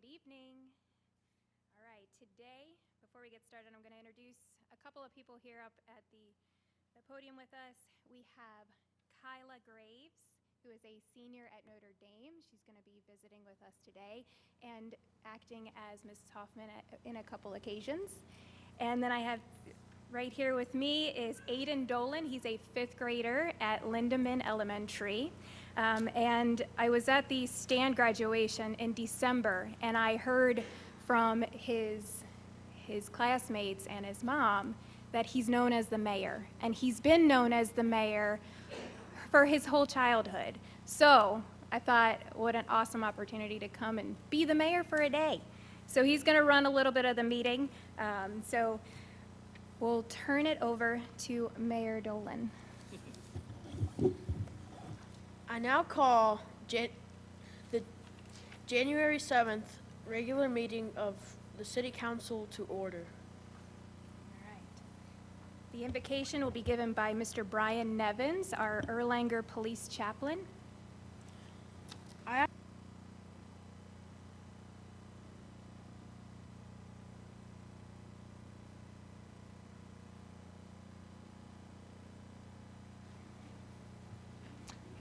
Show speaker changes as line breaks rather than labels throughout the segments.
Good evening. All right, today, before we get started, I'm going to introduce a couple of people here up at the podium with us. We have Kyla Graves, who is a senior at Notre Dame. She's going to be visiting with us today and acting as Mrs. Hoffman in a couple occasions. And then I have right here with me is Aiden Dolan. He's a fifth grader at Lindeman Elementary. And I was at the Stand graduation in December, and I heard from his classmates and his mom that he's known as the mayor. And he's been known as the mayor for his whole childhood. So I thought, what an awesome opportunity to come and be the mayor for a day. So he's going to run a little bit of the meeting. So we'll turn it over to Mayor Dolan.
I now call the January 7th regular meeting of the City Council to order.
All right. The invocation will be given by Mr. Brian Nevins, our Erlanger Police Chaplain.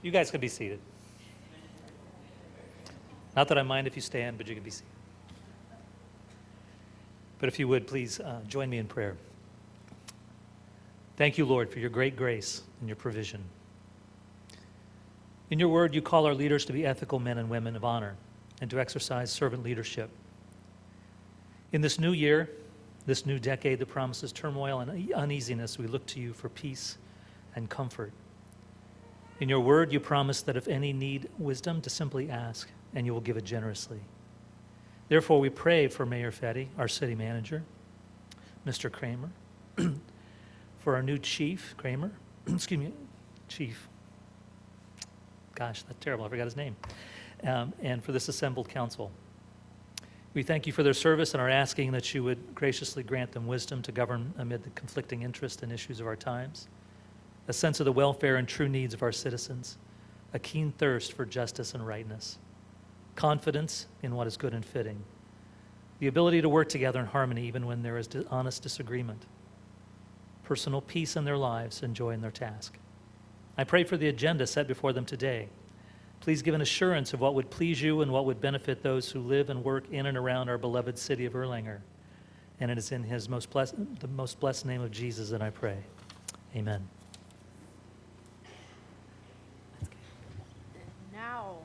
You guys can be seated. Not that I mind if you stand, but you can be seated. But if you would, please join me in prayer. Thank you, Lord, for your great grace and your provision. In your word, you call our leaders to be ethical men and women of honor and to exercise servant leadership. In this new year, this new decade that promises turmoil and uneasiness, we look to you for peace and comfort. In your word, you promise that if any need wisdom, to simply ask, and you will give it generously. Therefore, we pray for Mayor Fetty, our city manager, Mr. Kramer, for our new chief, Kramer, chief. Gosh, that's terrible, I forgot his name. And for this assembled council. We thank you for their service and are asking that you would graciously grant them wisdom to govern amid the conflicting interests and issues of our times, a sense of the welfare and true needs of our citizens, a keen thirst for justice and rightness, confidence in what is good and fitting, the ability to work together in harmony even when there is honest disagreement, personal peace in their lives and joy in their task. I pray for the agenda set before them today. Please give an assurance of what would please you and what would benefit those who live and work in and around our beloved city of Erlanger. And it is in his the most blessed name of Jesus that I pray. Amen.
Now,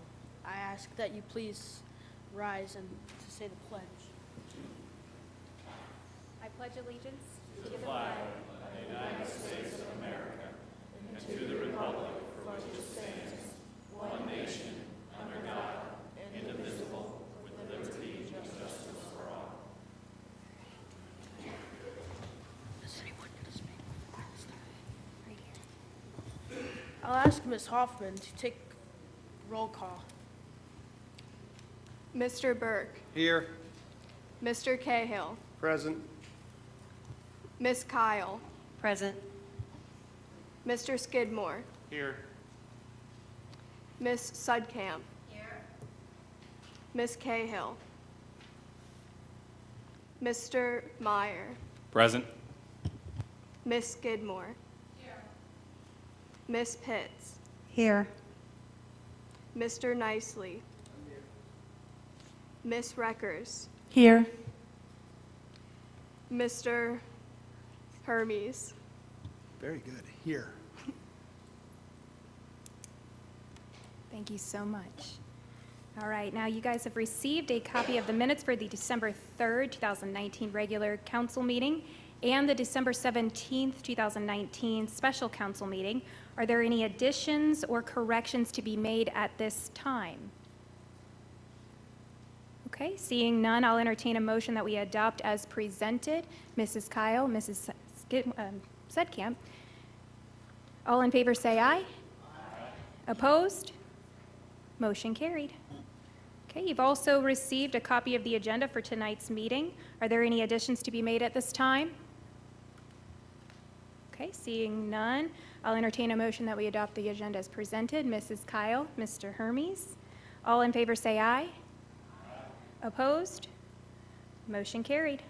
I ask that you please rise and to say the pledge.
I pledge allegiance
to the flag of the United States of America and to the republic for which it stands, one nation, under God, indivisible, with liberty and justice for all.
Does anyone get to speak before I start?
right here.
I'll ask Ms. Hoffman to take roll call.
Mr. Burke.
Here.
Mr. Cahill.
Present.
Miss Kyle.
Present.
Mr. Skidmore.
Here.
Miss Sudkamp. Here. Miss Cahill. Mr. Meyer.
Present.
Miss Skidmore. Here. Miss Pitts.
Here.
Mr. Nicely. Miss Reckers.
Here.
Mr. Hermes.
Very good. Here.
Thank you so much. All right, now you guys have received a copy of the minutes for the December 3rd, 2019 regular council meeting and the December 17th, 2019 special council meeting. Are there any additions or corrections to be made at this time? Okay, seeing none, I'll entertain a motion that we adopt as presented. Mrs. Kyle, Mrs. Sedkamp. All in favor say aye. Aye. Opposed? Motion carried. Okay, you've also received a copy of the agenda for tonight's meeting. Are there any additions to be made at this time? Okay, seeing none, I'll entertain a motion that we adopt the agenda as presented. Mrs. Kyle, Mr. Hermes. All in favor say aye. Aye. Opposed? Motion carried.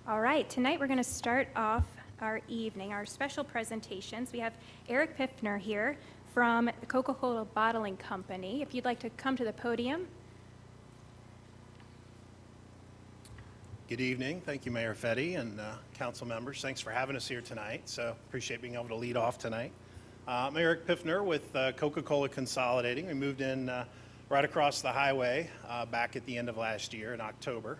All right, tonight we're going to start off our evening, our special presentations. We have Eric Piffner here from the Coca-Cola Bottling Company. If you'd like to come to the podium.
Good evening. Thank you, Mayor Fetty and council members. Thanks for having us here tonight. So appreciate being able to lead off tonight. I'm Eric Piffner with Coca-Cola Consolidating. We moved in right across the highway back at the end of last year in October.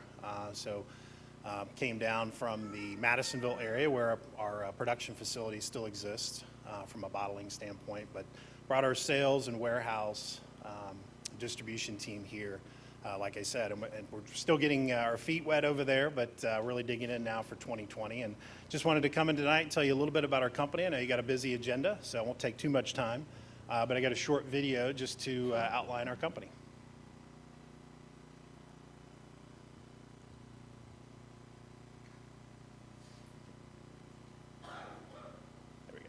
Came down from the Madisonville area where our production facility still exists from a bottling standpoint, but brought our sales and warehouse distribution team here. Like I said, and we're still getting our feet wet over there, but really digging in now for 2020. And just wanted to come in tonight and tell you a little bit about our company. I know you got a busy agenda, so I won't take too much time, but I got a short video just to outline our company. There we go.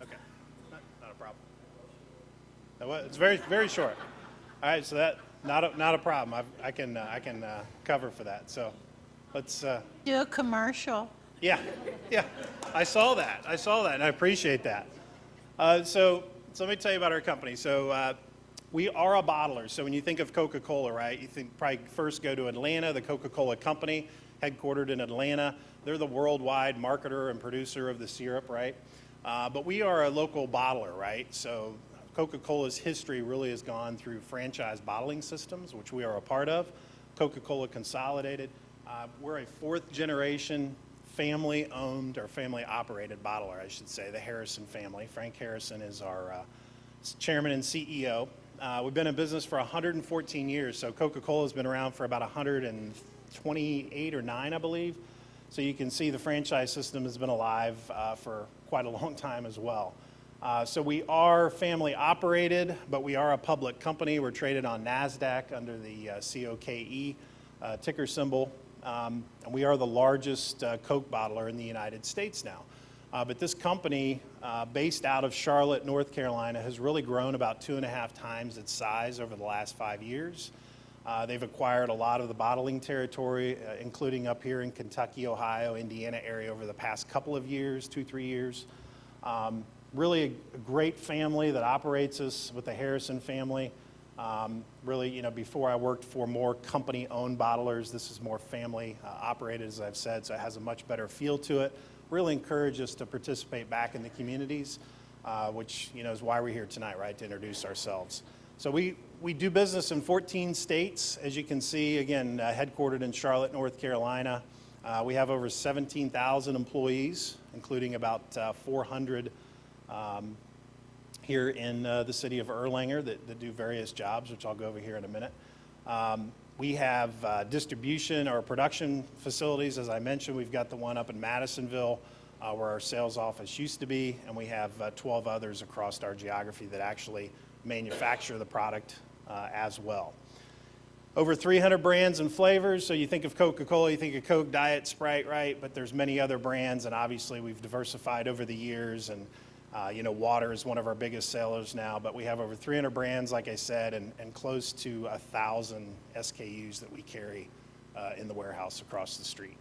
Okay, not a problem. It's very short. All right, so that not a problem. I can cover for that. So let's
Do a commercial.
yeah. I saw that, and I appreciate that. So let me tell you about our company. So we are a bottler. So when you think of Coca-Cola, right, you think probably first go to Atlanta, the Coca-Cola Company, headquartered in Atlanta. They're the worldwide marketer and producer of the syrup, right? But we are a local bottler, right? So Coca-Cola's history really has gone through franchise bottling systems, which we are a part of. Coca-Cola Consolidated. We're a fourth generation family-owned or family-operated bottler, I should say, the Harrison family. Frank Harrison is our chairman and CEO. We've been in business for 114 years, so Coca-Cola's been around for about 128 or 9, I believe. So you can see the franchise system has been alive for quite a long time as well. So we are family operated, but we are a public company. We're traded on NASDAQ under the COKE ticker symbol. And we are the largest Coke bottler in the United States now. But this company, based out of Charlotte, North Carolina, has really grown about 2.5 times its size over the last 5 years. They've acquired a lot of the bottling territory, including up here in Kentucky, Ohio, Indiana area over the past couple of years, 2-3 years. Really a great family that operates us with the Harrison family. Really, you know, before I worked for more company-owned bottlers, this is more family operated, as I've said, so it has a much better feel to it. Really encourage us to participate back in the communities, which, you know, is why we're here tonight, right, to introduce ourselves. So we do business in 14 states, as you can see, again, headquartered in Charlotte, North Carolina. We have over 17,000 employees, including about 400 here in the city of Erlanger that do various jobs, which I'll go over here in a minute. We have distribution or production facilities. As I mentioned, we've got the one up in Madisonville where our sales office used to be, and we have 12 others across our geography that actually manufacture the product as well. Over 300 brands and flavors. So you think of Coca-Cola, you think of Coke, Diet, Sprite, right? But there's many other brands, and obviously we've diversified over the years. And you know, water is one of our biggest sellers now, but we have over 300 brands, like I said, and close to 1,000 SKUs that we carry in the warehouse across the street.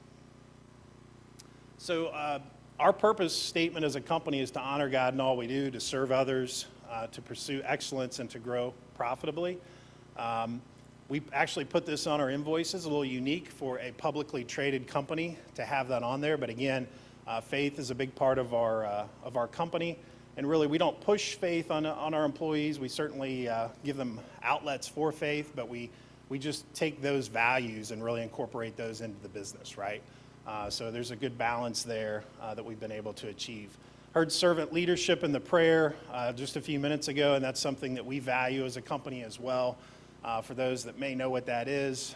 So our purpose statement as a company is to honor God in all we do, to serve others, to pursue excellence, and to grow profitably. We actually put this on our invoices, a little unique for a publicly traded company to have that on there. But again, faith is a big part of our company. And really, we don't push faith on our employees. We certainly give them outlets for faith, but we just take those values and really incorporate those into the business, right? So there's a good balance there that we've been able to achieve. Heard servant leadership in the prayer just a few minutes ago, and that's something that we value as a company as well. For those that may know what that is,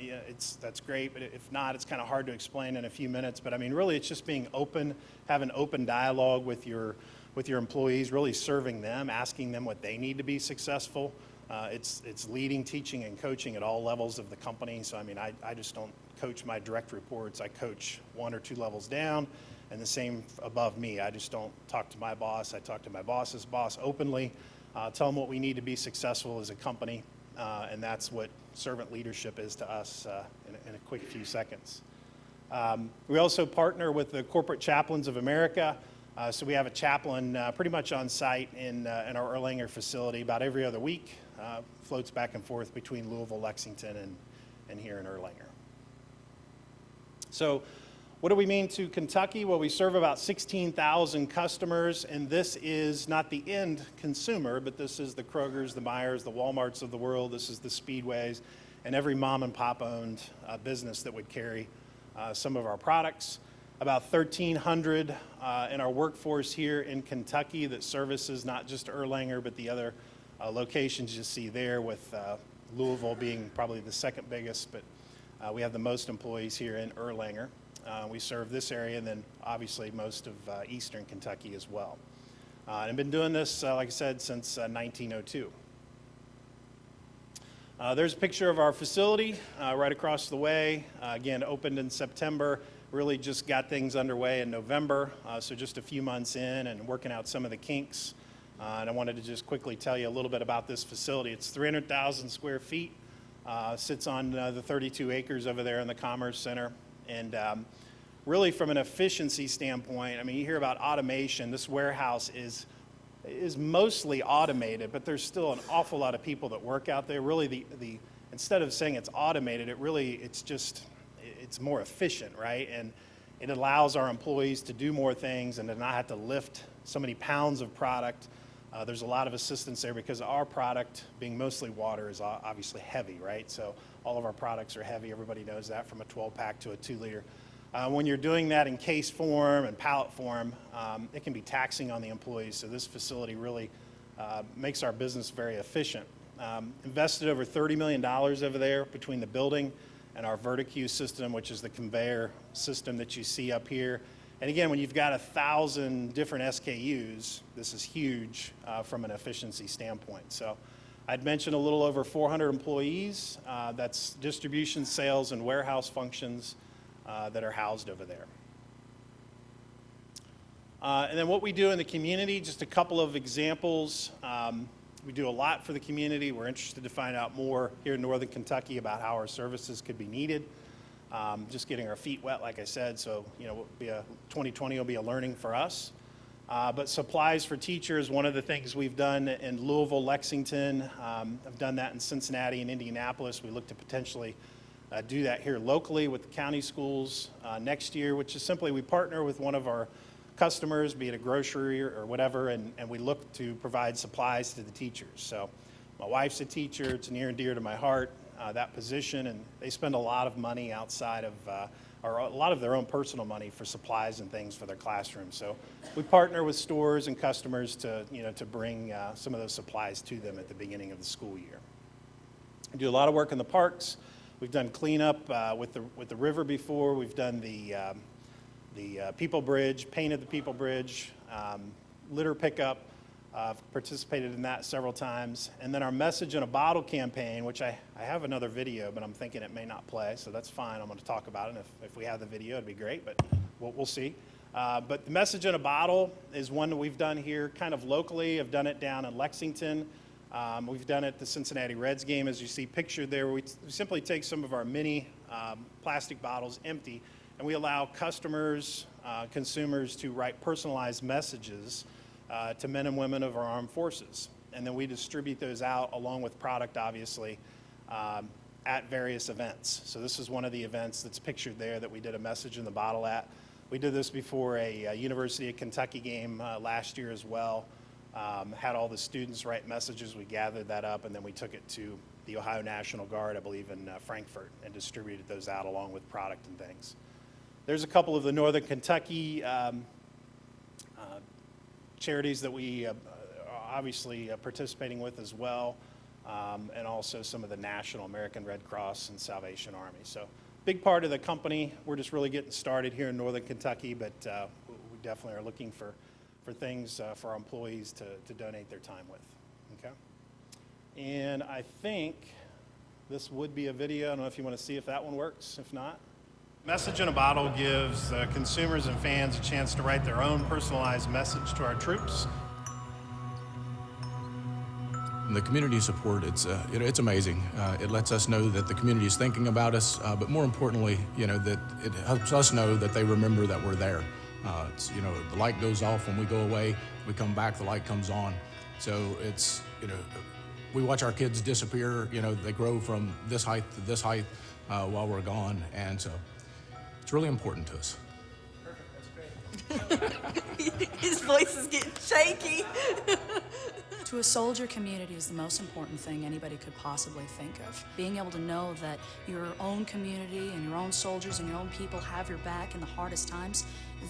yeah, that's great, but if not, it's kind of hard to explain in a few minutes. But I mean, really, it's just being open, having open dialogue with your employees, really serving them, asking them what they need to be successful, It's leading, teaching, and coaching at all levels of the company. So, I mean, I just don't coach my direct reports. I coach 1 or 2 levels down, and the same above me. I just don't talk to my boss. I talk to my boss's boss openly, tell them what we need to be successful as a company, and that's what servant leadership is to us in a quick few seconds. We also partner with the Corporate Chaplains of America. So we have a chaplain pretty much on site in our Erlanger facility about every other week, floats back and forth between Louisville, Lexington, and here in Erlanger. So what do we mean to Kentucky? Well, we serve about 16,000 customers, and this is not the end consumer, but this is the Krogers, the Myers, the Walmarts of the world. This is the Speedways, and every mom and pop owned business that would carry some of our products. About 1,300 in our workforce here in Kentucky that services not just Erlanger, but the other locations you see there, with Louisville being probably the second biggest, but we have the most employees here in Erlanger. We serve this area, and then obviously most of eastern Kentucky as well. And I've been doing this, like I said, since 1902. There's a picture of our facility right across the way. Again, opened in September, really just got things underway in November, so just a few months in and working out some of the kinks. And I wanted to just quickly tell you a little bit about this facility. It's 300,000 square feet, sits on the 32 acres over there in the Commerce Center. And really from an efficiency standpoint, I mean, you hear about automation. This warehouse is mostly automated, but there's still an awful lot of people that work out there. Really, instead of saying it's automated, it's more efficient, right? And it allows our employees to do more things and to not have to lift so many pounds of product. There's a lot of assistance there because our product, being mostly water, is obviously heavy, right? So all of our products are heavy. Everybody knows that, from a 12-pack to a 2-liter. When you're doing that in case form and pallet form, it can be taxing on the employees. So this facility really makes our business very efficient. Invested over $30 million over there between the building and our Verticue system, which is the conveyor system that you see up here. And again, when you've got 1,000 different SKUs, this is huge from an efficiency standpoint. So I'd mentioned a little over 400 employees. That's distribution, sales, and warehouse functions that are housed over there. And then what we do in the community, just a couple of examples. We do a lot for the community. We're interested to find out more here in Northern Kentucky about how our services could be needed. Just getting our feet wet, like I said, so 2020 will be a learning for us. But supplies for teachers, one of the things we've done in Louisville, Lexington, I've done that in Cincinnati and Indianapolis. We look to potentially do that here locally with the county schools next year, which is simply we partner with one of our customers, be it a grocery or whatever, and we look to provide supplies to the teachers. So my wife's a teacher. It's near and dear to my heart, that position, and they spend a lot of money outside of, or a lot of their own personal money for supplies and things for their classrooms. So we partner with stores and customers to bring some of those supplies to them at the beginning of the school year. We do a lot of work in the parks. We've done cleanup with the river before. We've done the People Bridge, painted the People Bridge, litter pickup. I've participated in that several times. And then our Message in a Bottle campaign, which I have another video, but I'm thinking it may not play, so that's fine. I'm going to talk about it. And if we have the video, it'd be great, but we'll see. But the Message in a Bottle is one that we've done here kind of locally. I've done it down in Lexington. We've done it at the Cincinnati Reds game, as you see pictured there. We simply take some of our mini plastic bottles, empty, and we allow customers, consumers to write personalized messages to men and women of our armed forces. And then we distribute those out along with product, obviously, at various events. So this is one of the events that's pictured there that we did a Message in the Bottle at. We did this before a University of Kentucky game last year as well. Had all the students write messages. We gathered that up, and then we took it to the Ohio National Guard, I believe, in Frankfort, and distributed those out along with product and things. There's a couple of the Northern Kentucky charities that we are obviously participating with as well, and also some of the national American Red Cross and Salvation Army. So big part of the company. We're just really getting started here in Northern Kentucky, but we definitely are looking for things for our employees to donate their time with. Okay. And I think this would be a video. I don't know if you want to see if that one works. If not. Message in a Bottle gives consumers and fans a chance to write their own personalized message to our troops.
The community support, it's amazing. It lets us know that the community is thinking about us, but more importantly, that it helps us know that they remember that we're there. The light goes off when we go away, we come back, the light comes on. So it's, we watch our kids disappear, they grow from this height to this height while we're gone, and so it's really important to us.
His voice is getting shaky.
To a soldier, community is the most important thing anybody could possibly think of. Being able to know that your own community and your own soldiers and your own people have your back in the hardest times,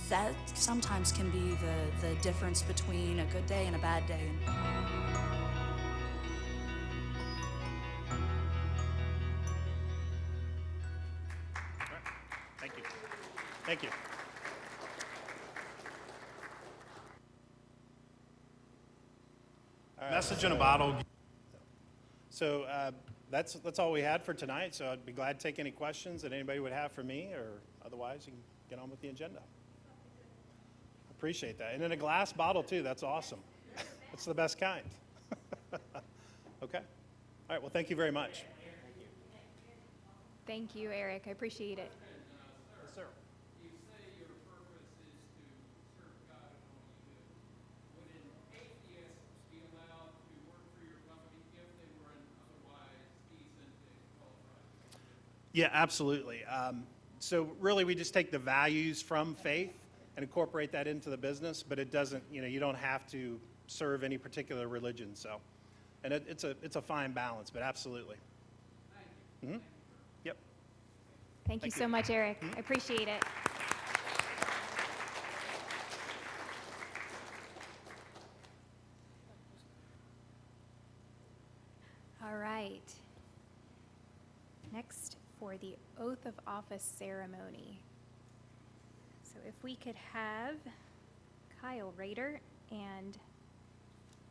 that sometimes can be the difference between a good day and a bad day.
Thank you. Thank you. Message in a Bottle. So that's all we had for tonight. So I'd be glad to take any questions that anybody would have for me, or otherwise you can get on with the agenda. Appreciate that. And in a glass bottle too. That's awesome. That's the best kind. Okay. All right. Well, thank you very much.
Thank you, Eric. I appreciate it.
Yes, sir.
You say your purpose is to serve God and only you. Would an atheist be allowed to work for your company if they were an otherwise decent and qualified?
Yeah, absolutely. So really, we just take the values from faith and incorporate that into the business, but it doesn't, you don't have to serve any particular religion. So, and it's a fine balance, but absolutely. Thank you. Yep.
Thank you so much, Eric. I appreciate it. All right. Next, for the oath of office ceremony. So if we could have Kyle Rader and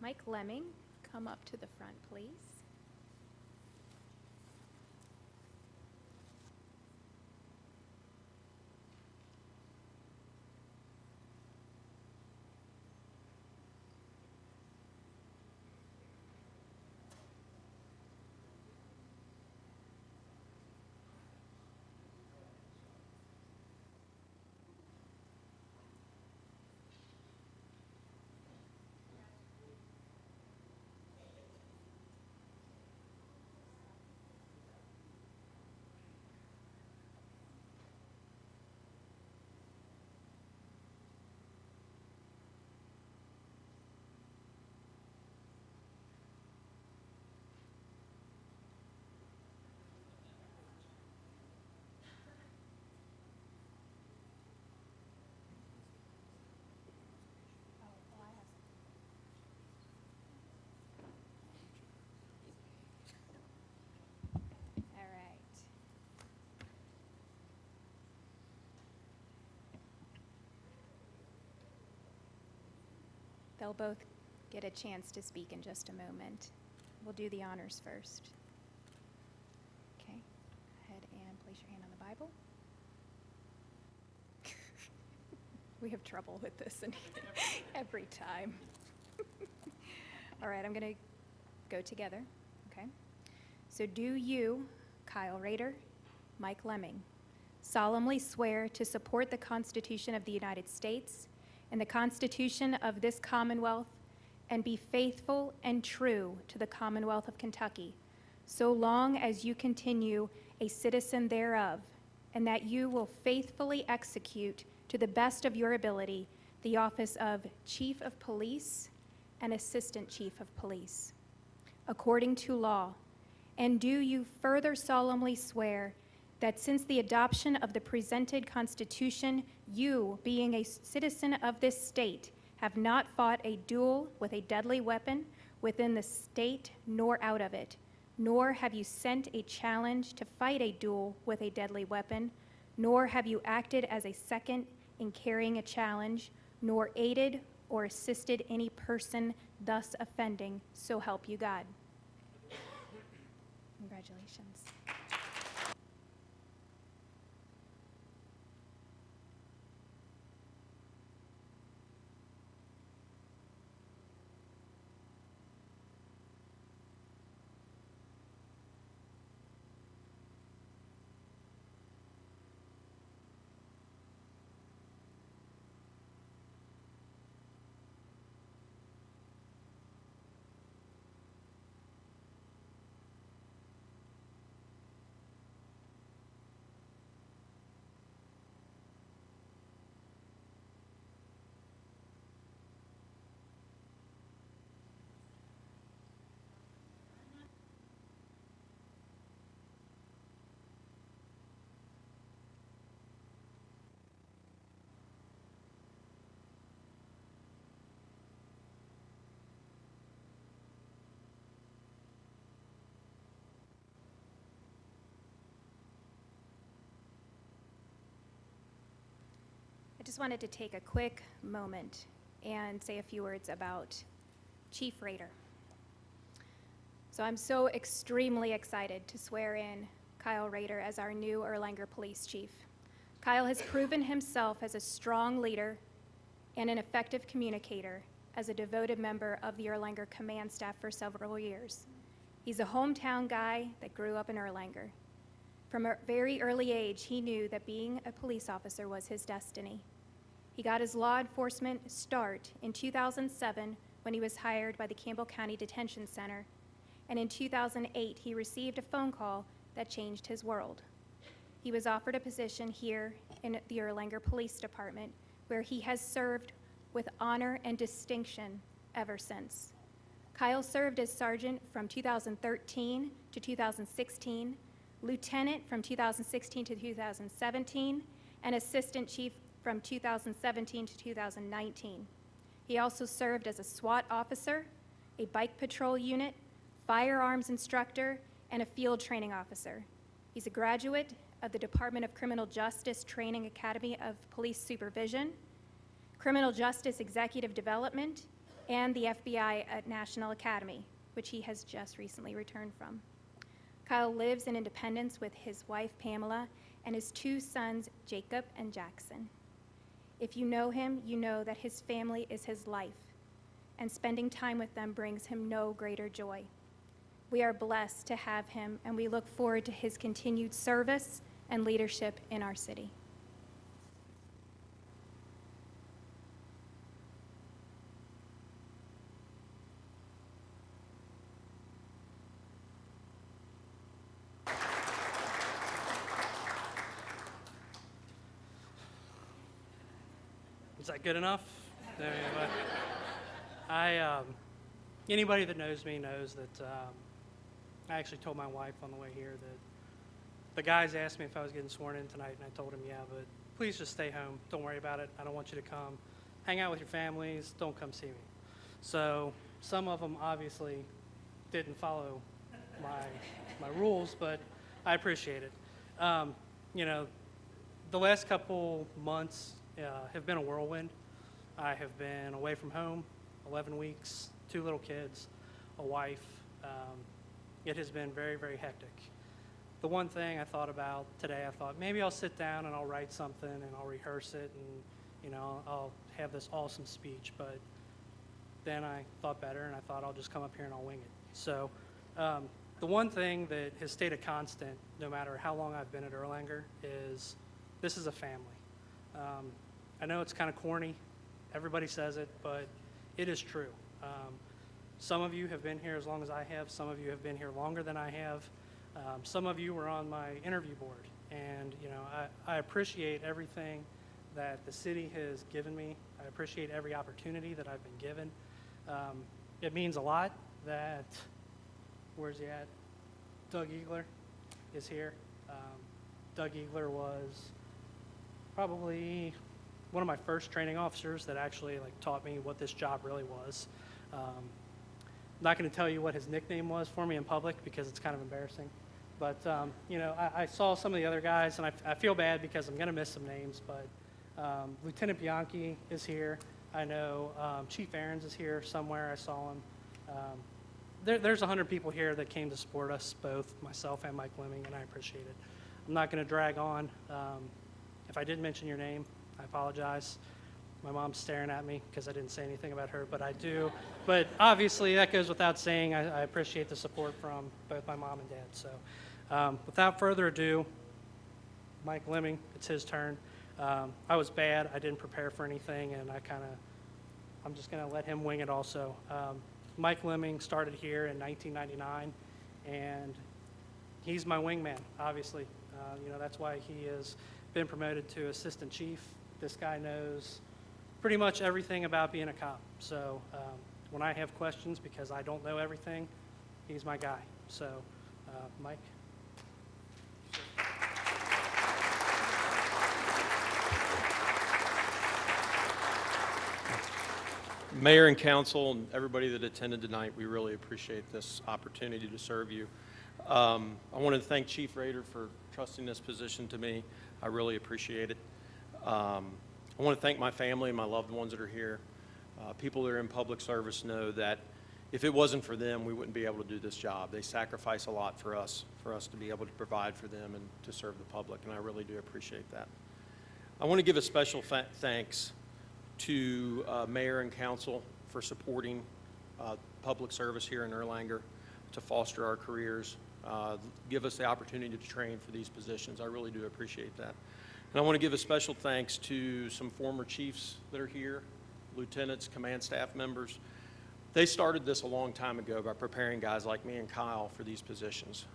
Mike Lemming come up to the front, please. All right. They'll both get a chance to speak in just a moment. We'll do the honors first. Okay, go ahead and place your hand on the Bible. We have trouble with this every time. All right, I'm going to go together, okay? So do you, Kyle Rader, Mike Lemming, solemnly swear to support the Constitution of the United States and the Constitution of this Commonwealth, and be faithful and true to the Commonwealth of Kentucky, so long as you continue a citizen thereof, and that you will faithfully execute to the best of your ability the office of Chief of Police and Assistant Chief of Police, according to law? And do you further solemnly swear that since the adoption of the presented Constitution, you, being a citizen of this state, have not fought a duel with a deadly weapon within the state nor out of it, nor have you sent a challenge to fight a duel with a deadly weapon, nor have you acted as a second in carrying a challenge, nor aided or assisted any person thus offending, so help you God? Congratulations. I just wanted to take a quick moment and say a few words about Chief Rader. So I'm so extremely excited to swear in Kyle Rader as our new Erlanger Police Chief. Kyle has proven himself as a strong leader and an effective communicator as a devoted member of the Erlanger command staff for several years. He's a hometown guy that grew up in Erlanger. From a very early age, he knew that being a police officer was his destiny. He got his law enforcement start in 2007 when he was hired by the Campbell County Detention Center, and in 2008 he received a phone call that changed his world. He was offered a position here in the Erlanger Police Department, where he has served with honor and distinction ever since. Kyle served as sergeant from 2013 to 2016, lieutenant from 2016 to 2017, and assistant chief from 2017 to 2019. He also served as a SWAT officer, a bike patrol unit, firearms instructor, and a field training officer. He's a graduate of the Department of Criminal Justice Training Academy of Police Supervision, Criminal Justice Executive Development, and the FBI at National Academy, which he has just recently returned from. Kyle lives in Independence with his wife, Pamela, and his two sons, Jacob and Jackson. If you know him, you know that his family is his life, and spending time with them brings him no greater joy. We are blessed to have him, and we look forward to his continued service and leadership in our city.
Is that good enough? Anybody that knows me knows that I actually told my wife on the way here that the guys asked me if I was getting sworn in tonight, and I told them, yeah, but please just stay home. Don't worry about it. I don't want you to come. Hang out with your families. Don't come see me. So some of them obviously didn't follow my rules, but I appreciate it. The last couple months have been a whirlwind. I have been away from home 11 weeks, 2 little kids, a wife. It has been very, very hectic. The one thing I thought about today, I thought maybe I'll sit down and I'll write something and I'll rehearse it and, I'll have this awesome speech. But then I thought better and I thought I'll just come up here and I'll wing it. So the one thing that has stayed a constant, no matter how long I've been at Erlanger, is this is a family. I know it's kind of corny. Everybody says it, but it is true. Some of you have been here as long as I have. Some of you have been here longer than I have. Some of you were on my interview board. And, I appreciate everything that the city has given me. I appreciate every opportunity that I've been given. It means a lot that, where's he at? Doug Eagler is here. Doug Eagler was probably one of my first training officers that actually taught me what this job really was. I'm not going to tell you what his nickname was for me in public because it's kind of embarrassing. But, I saw some of the other guys, and I feel bad because I'm going to miss some names, but Lieutenant Bianchi is here. I know Chief Aarons is here somewhere. I saw him. there's 100 people here that came to support us, both myself and Mike Lemming, and I appreciate it. I'm not going to drag on. If I did mention your name, I apologize. My mom's staring at me because I didn't say anything about her, but I do. But obviously, that goes without saying. I appreciate the support from both my mom and dad. So without further ado, Mike Lemming, it's his turn. I was bad. I didn't prepare for anything, and I'm just going to let him wing it also. Mike Lemming started here in 1999, and he's my wingman, obviously. That's why he has been promoted to assistant chief. This guy knows pretty much everything about being a cop. So when I have questions, because I don't know everything, he's my guy. So, Mike.
Mayor and council and everybody that attended tonight, we really appreciate this opportunity to serve you. I want to thank Chief Rader for trusting this position to me. I really appreciate it. I want to thank my family and my loved ones that are here. People that are in public service know that if it wasn't for them, we wouldn't be able to do this job. They sacrifice a lot for us to be able to provide for them and to serve the public, and I really do appreciate that. I want to give a special thanks to Mayor and Council for supporting public service here in Erlanger to foster our careers, give us the opportunity to train for these positions. I really do appreciate that. And I want to give a special thanks to some former chiefs that are here, lieutenants, command staff members. They started this a long time ago by preparing guys like me and Kyle for these positions,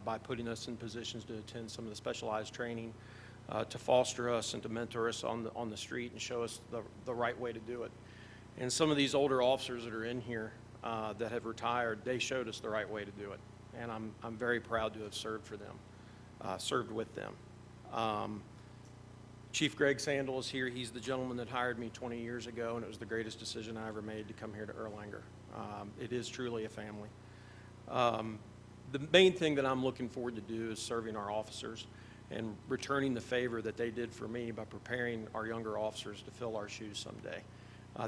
by putting us in positions to attend some of the specialized training, to foster us and to mentor us on the street and show us the right way to do it. And some of these older officers that are in here that have retired, they showed us the right way to do it. And I'm very proud to have served for them, served with them. Chief Greg Sandel is here. He's the gentleman that hired me 20 years ago, and it was the greatest decision I ever made to come here to Erlanger. It is truly a family. The main thing that I'm looking forward to do is serving our officers and returning the favor that they did for me by preparing our younger officers to fill our shoes someday.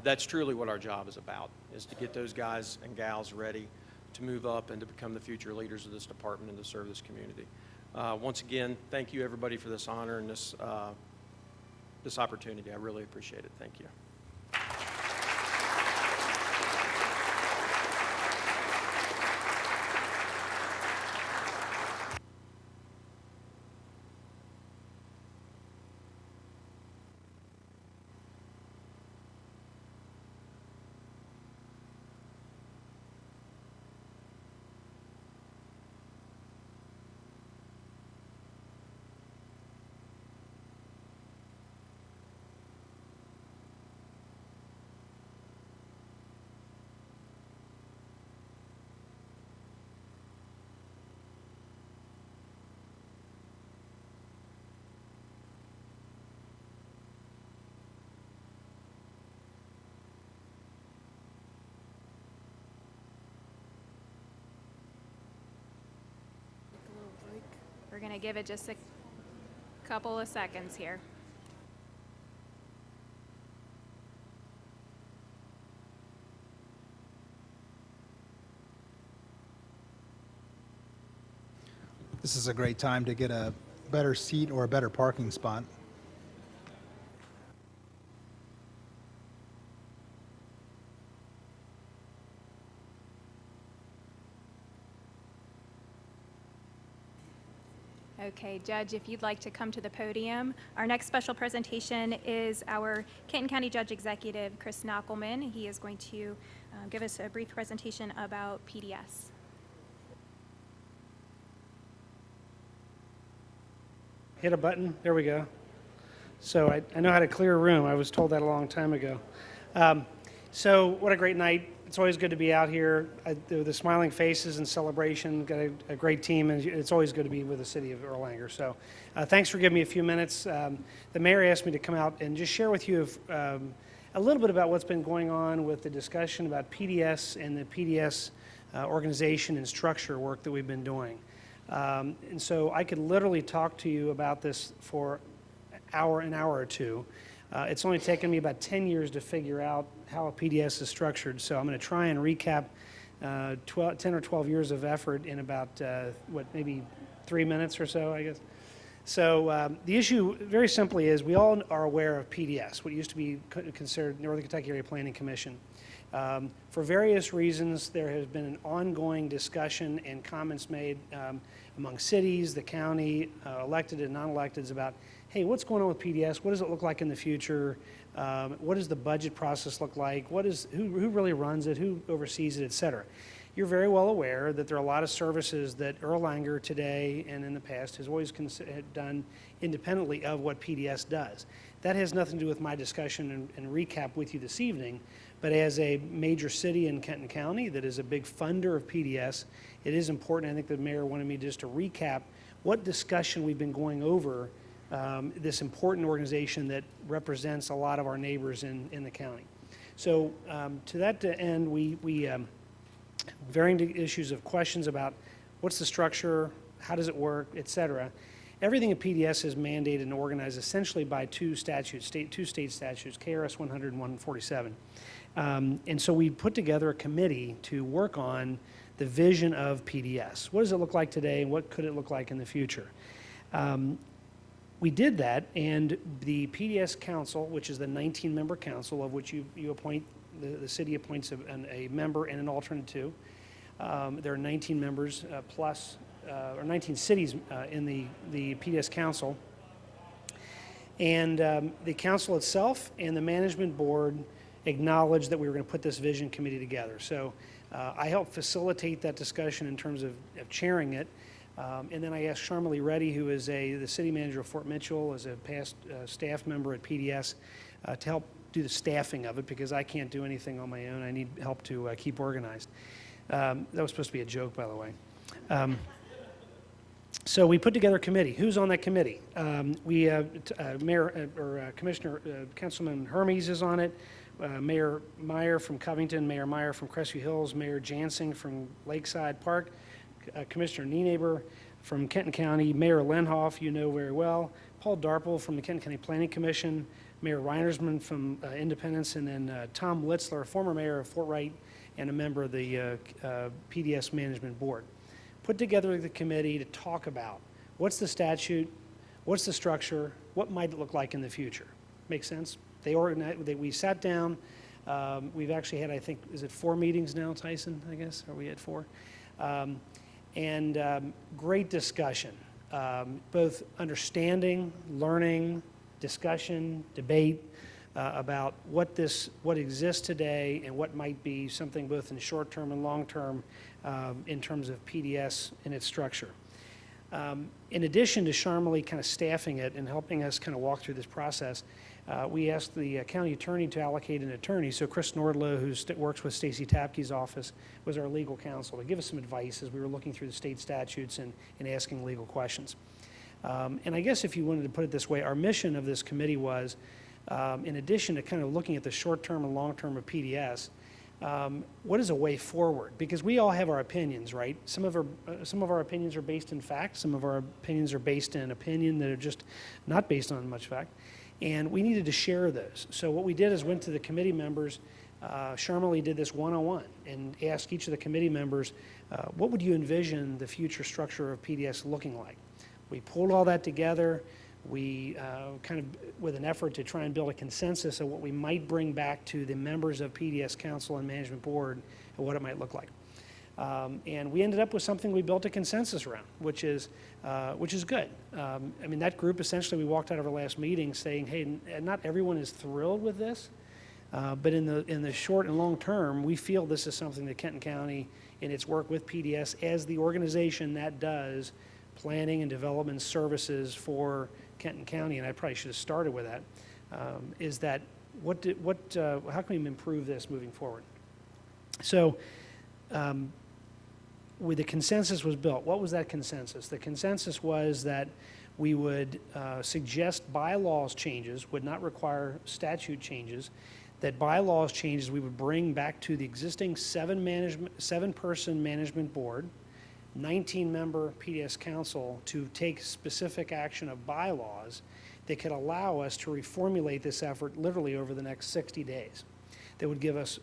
That's truly what our job is about, is to get those guys and gals ready to move up and to become the future leaders of this department and to serve this community. Once again, thank you everybody for this honor and this opportunity. I really appreciate it. Thank you.
We're going to give it just a couple of seconds here.
This is a great time to get a better seat or a better parking spot.
Okay, Judge, if you'd like to come to the podium. Our next special presentation is our Kenton County Judge Executive, Chris Knockelman. He is going to give us a brief presentation about PDS.
Hit a button. There we go. So I know how to clear a room. I was told that a long time ago. So what a great night. It's always good to be out here. The smiling faces and celebration, got a great team, and it's always good to be with the city of Erlanger. So thanks for giving me a few minutes. The mayor asked me to come out and just share with you a little bit about what's been going on with the discussion about PDS and the PDS organization and structure work that we've been doing. And so I could literally talk to you about this for an hour or two. It's only taken me about 10 years to figure out how a PDS is structured, so I'm going to try and recap
10 or 12 years of effort in about, maybe 3 minutes or so, I guess. So the issue, very simply, is we all are aware of PDS, what used to be considered Northern Kentucky Area Planning Commission. For various reasons, there has been an ongoing discussion and comments made among cities, the county, elected and non-electeds about, hey, what's going on with PDS? What does it look like in the future? What does the budget process look like? Who really runs it? Who oversees it, et cetera? You're very well aware that there are a lot of services that Earl Langer today and in the past has always done independently of what PDS does. That has nothing to do with my discussion and recap with you this evening, but as a major city in Kenton County that is a big funder of PDS, it is important. I think the mayor wanted me just to recap what discussion we've been going over this important organization that represents a lot of our neighbors in the county. So to that end, we varying issues of questions about what's the structure, how does it work, et cetera. Everything at PDS is mandated and organized essentially by two state statutes, KRS 100 and 147. And so we put together a committee to work on the vision of PDS. What does it look like today and what could it look like in the future? We did that, and the PDS Council, which is the 19-member council of which you appoint, the city appoints a member and an alternate to. There are 19 members plus, or 19 cities in the PDS Council. And the council itself and the management board acknowledged that we were going to put this vision committee together. So I helped facilitate that discussion in terms of chairing it. And then I asked Sharmali Reddy, who is the city manager of Fort Mitchell, as a past staff member at PDS, to help do the staffing of it, because I can't do anything on my own. I need help to keep organized. That was supposed to be a joke, by the way. So we put together a committee. Who's on that committee? Councilman Hermes is on it. Mayor Meyer from Covington, Mayor Meyer from Crestview Hills, Mayor Jansing from Lakeside Park, Commissioner Nienaber from Kenton County, Mayor Lenhoff, you know very well, Paul Darple from the Kenton County Planning Commission, Mayor Reinersman from Independence, and then Tom Litzler, former mayor of Fort Wright and a member of the PDS Management Board. Put together the committee to talk about what's the statute, what's the structure, what might it look like in the future. Make sense? We sat down. We've actually had, I think, is it 4 meetings now, Tyson, I guess? Are we at 4? Great discussion, both understanding, learning, discussion, debate about what exists today and what might be something both in short term and long term in terms of PDS and its structure. In addition to Sharmali kind of staffing it and helping us kind of walk through this process, we asked the county attorney to allocate an attorney. So Chris Nordlow, who works with Stacy Tapke's office, was our legal counsel to give us some advice as we were looking through the state statutes and asking legal questions. And I guess if you wanted to put it this way, our mission of this committee was, in addition to kind of looking at the short-term and long-term of PDS, what is a way forward? Because we all have our opinions, right? Some of our opinions are based in fact. Some of our opinions are based in opinion that are just not based on much fact. And we needed to share those. So what we did is went to the committee members. Sharmali did this one-on-one and asked each of the committee members, what would you envision the future structure of PDS looking like? We pulled all that together. We kind of, with an effort to try and build a consensus of what we might bring back to the members of PDS Council and Management Board and what it might look like. And we ended up with something we built a consensus around, which is good. I mean, that group, essentially, we walked out of our last meeting saying, hey, not everyone is thrilled with this, but in the short and long term, we feel this is something that Kenton County, in its work with PDS, as the organization that does planning and development services for Kenton County, and I probably should have started with that, is that how can we improve this moving forward? So, with the consensus was built. What was that consensus? The consensus was that we would suggest bylaws changes, would not require statute changes, that bylaws changes we would bring back to the existing 7-person management board, 19-member PDS council to take specific action of bylaws that could allow us to reformulate this effort literally over the next 60 days. That would give us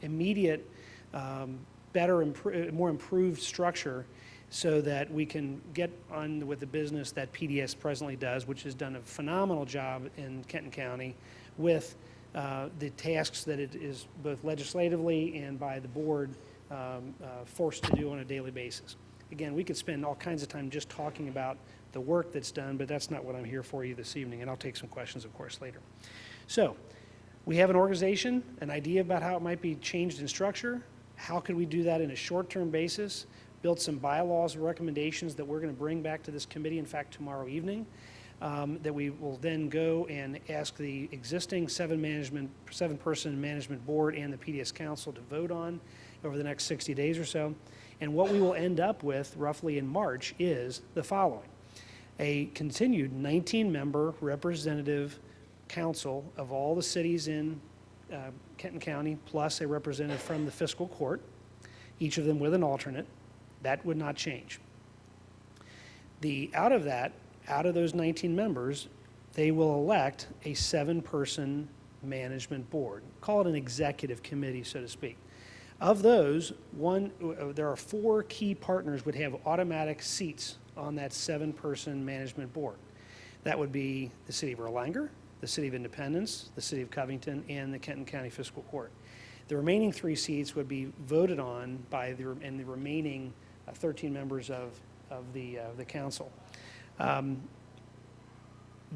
immediate more improved structure so that we can get on with the business that PDS presently does, which has done a phenomenal job in Kenton County with the tasks that it is both legislatively and by the board forced to do on a daily basis. Again, we could spend all kinds of time just talking about the work that's done, but that's not what I'm here for you this evening, and I'll take some questions, of course, later. So, we have an organization, an idea about how it might be changed in structure. How could we do that in a short-term basis? Build some bylaws and recommendations that we're going to bring back to this committee, in fact, tomorrow evening, that we will then go and ask the existing seven-person management board and the PDS council to vote on over the next 60 days or so. And what we will end up with roughly in March is the following: a continued 19-member representative council of all the cities in Kenton County, plus a representative from the fiscal court, each of them with an alternate. That would not change. Out of those 19 members, they will elect a 7-person management board. Call it an executive committee, so to speak. Of those, there are 4 key partners would have automatic seats on that 7-person management board. That would be the City of Erlanger, the City of Independence, the City of Covington, and the Kenton County Fiscal Court. The remaining 3 seats would be voted on by the remaining 13 members of the council.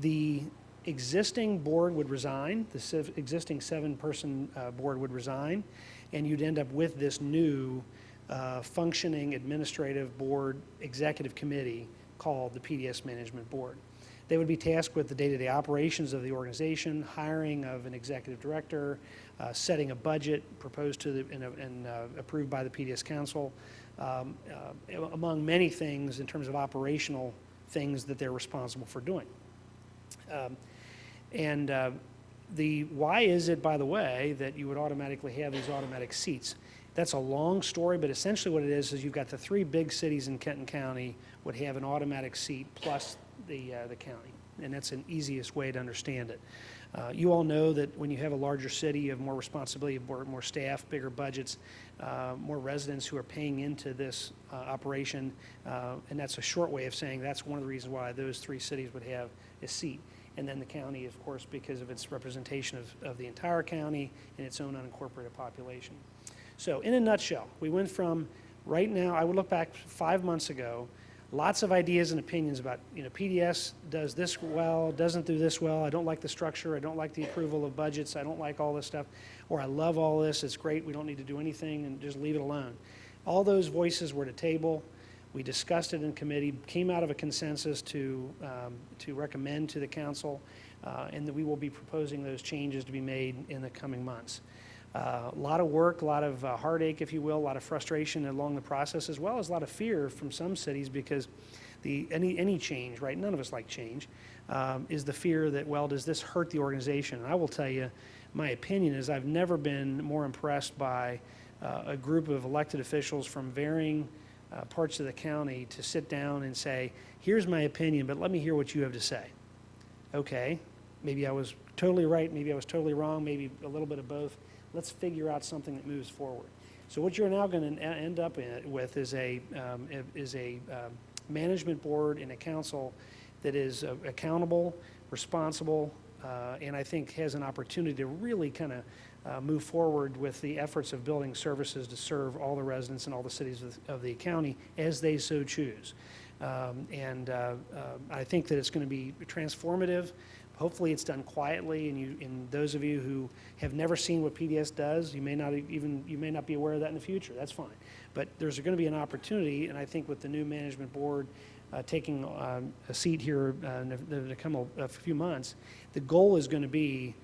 The existing board would resign, the existing 7-person board would resign, and you'd end up with this new functioning administrative board executive committee called the PDS Management Board. They would be tasked with the day-to-day operations of the organization, hiring of an executive director, setting a budget proposed to and approved by the PDS Council, among many things in terms of operational things that they're responsible for doing. Why is it, by the way, that you would automatically have these automatic seats? That's a long story, but essentially what it is you've got the 3 big cities in Kenton County would have an automatic seat plus the county, and that's an easiest way to understand it. You all know that when you have a larger city, you have more responsibility, more staff, bigger budgets, more residents who are paying into this operation, and that's a short way of saying that's one of the reasons why those 3 cities would have a seat. And then the county, of course, because of its representation of the entire county and its own unincorporated population. So in a nutshell, we went from right now, I would look back 5 months ago, lots of ideas and opinions about, PDS does this well, doesn't do this well, I don't like the structure, I don't like the approval of budgets, I don't like all this stuff, or I love all this, it's great, we don't need to do anything and just leave it alone. All those voices were at a table. We discussed it in committee, came out of a consensus to recommend to the council, and that we will be proposing those changes to be made in the coming months. A lot of work, a lot of heartache, if you will, a lot of frustration along the process, as well as a lot of fear from some cities because any change, right, none of us like change, is the fear that, well, does this hurt the organization? And I will tell you, my opinion is I've never been more impressed by a group of elected officials from varying parts of the county to sit down and say, here's my opinion, but let me hear what you have to say. Okay, maybe I was totally right, maybe I was totally wrong, maybe a little bit of both. Let's figure out something that moves forward. So what you're now going to end up with is a management board and a council that is accountable, responsible, and I think has an opportunity to really kind of move forward with the efforts of building services to serve all the residents in all the cities of the county as they so choose. I think that it's going to be transformative. Hopefully it's done quietly, and those of you who have never seen what PDS does, you may not be aware of that in the future. That's fine. But there's going to be an opportunity, and I think with the new management board taking a seat here in a few months, the goal is going to be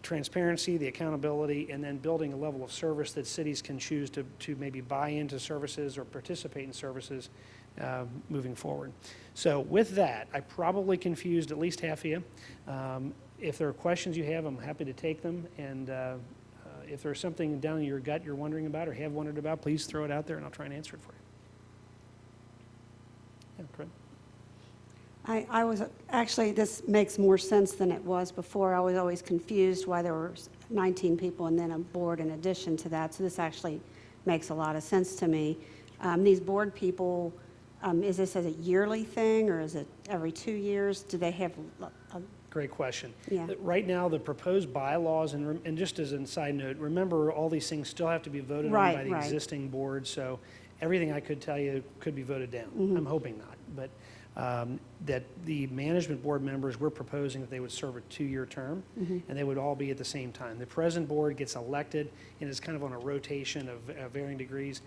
transparency, the accountability, and then building a level of service that cities can choose to maybe buy into services or participate in services moving forward. So with that, I probably confused at least half of you. If there are questions you have, I'm happy to take them. And if there's something down in your gut you're wondering about or have wondered about, please throw it out there and I'll try and answer it for you. Yeah, Fred?
I was, actually, this makes more sense than it was before. I was always confused why there were 19 people and then a board in addition to that. So this actually makes a lot of sense to me. These board people, is this as a yearly thing, or is it every 2 years? Do they have a
Great question.
Yeah.
Right now, the proposed bylaws, and just as a side note, remember, all these things still have to be voted on
Right,
by the
right.
existing board, so everything I could tell you could be voted down.
Mm-hmm.
I'm hoping not, but that the management board members, we're proposing that they would serve a 2-year term,
Mm-hmm.
and they would all be at the same time. The present board gets elected, and is kind of on a rotation of varying degrees.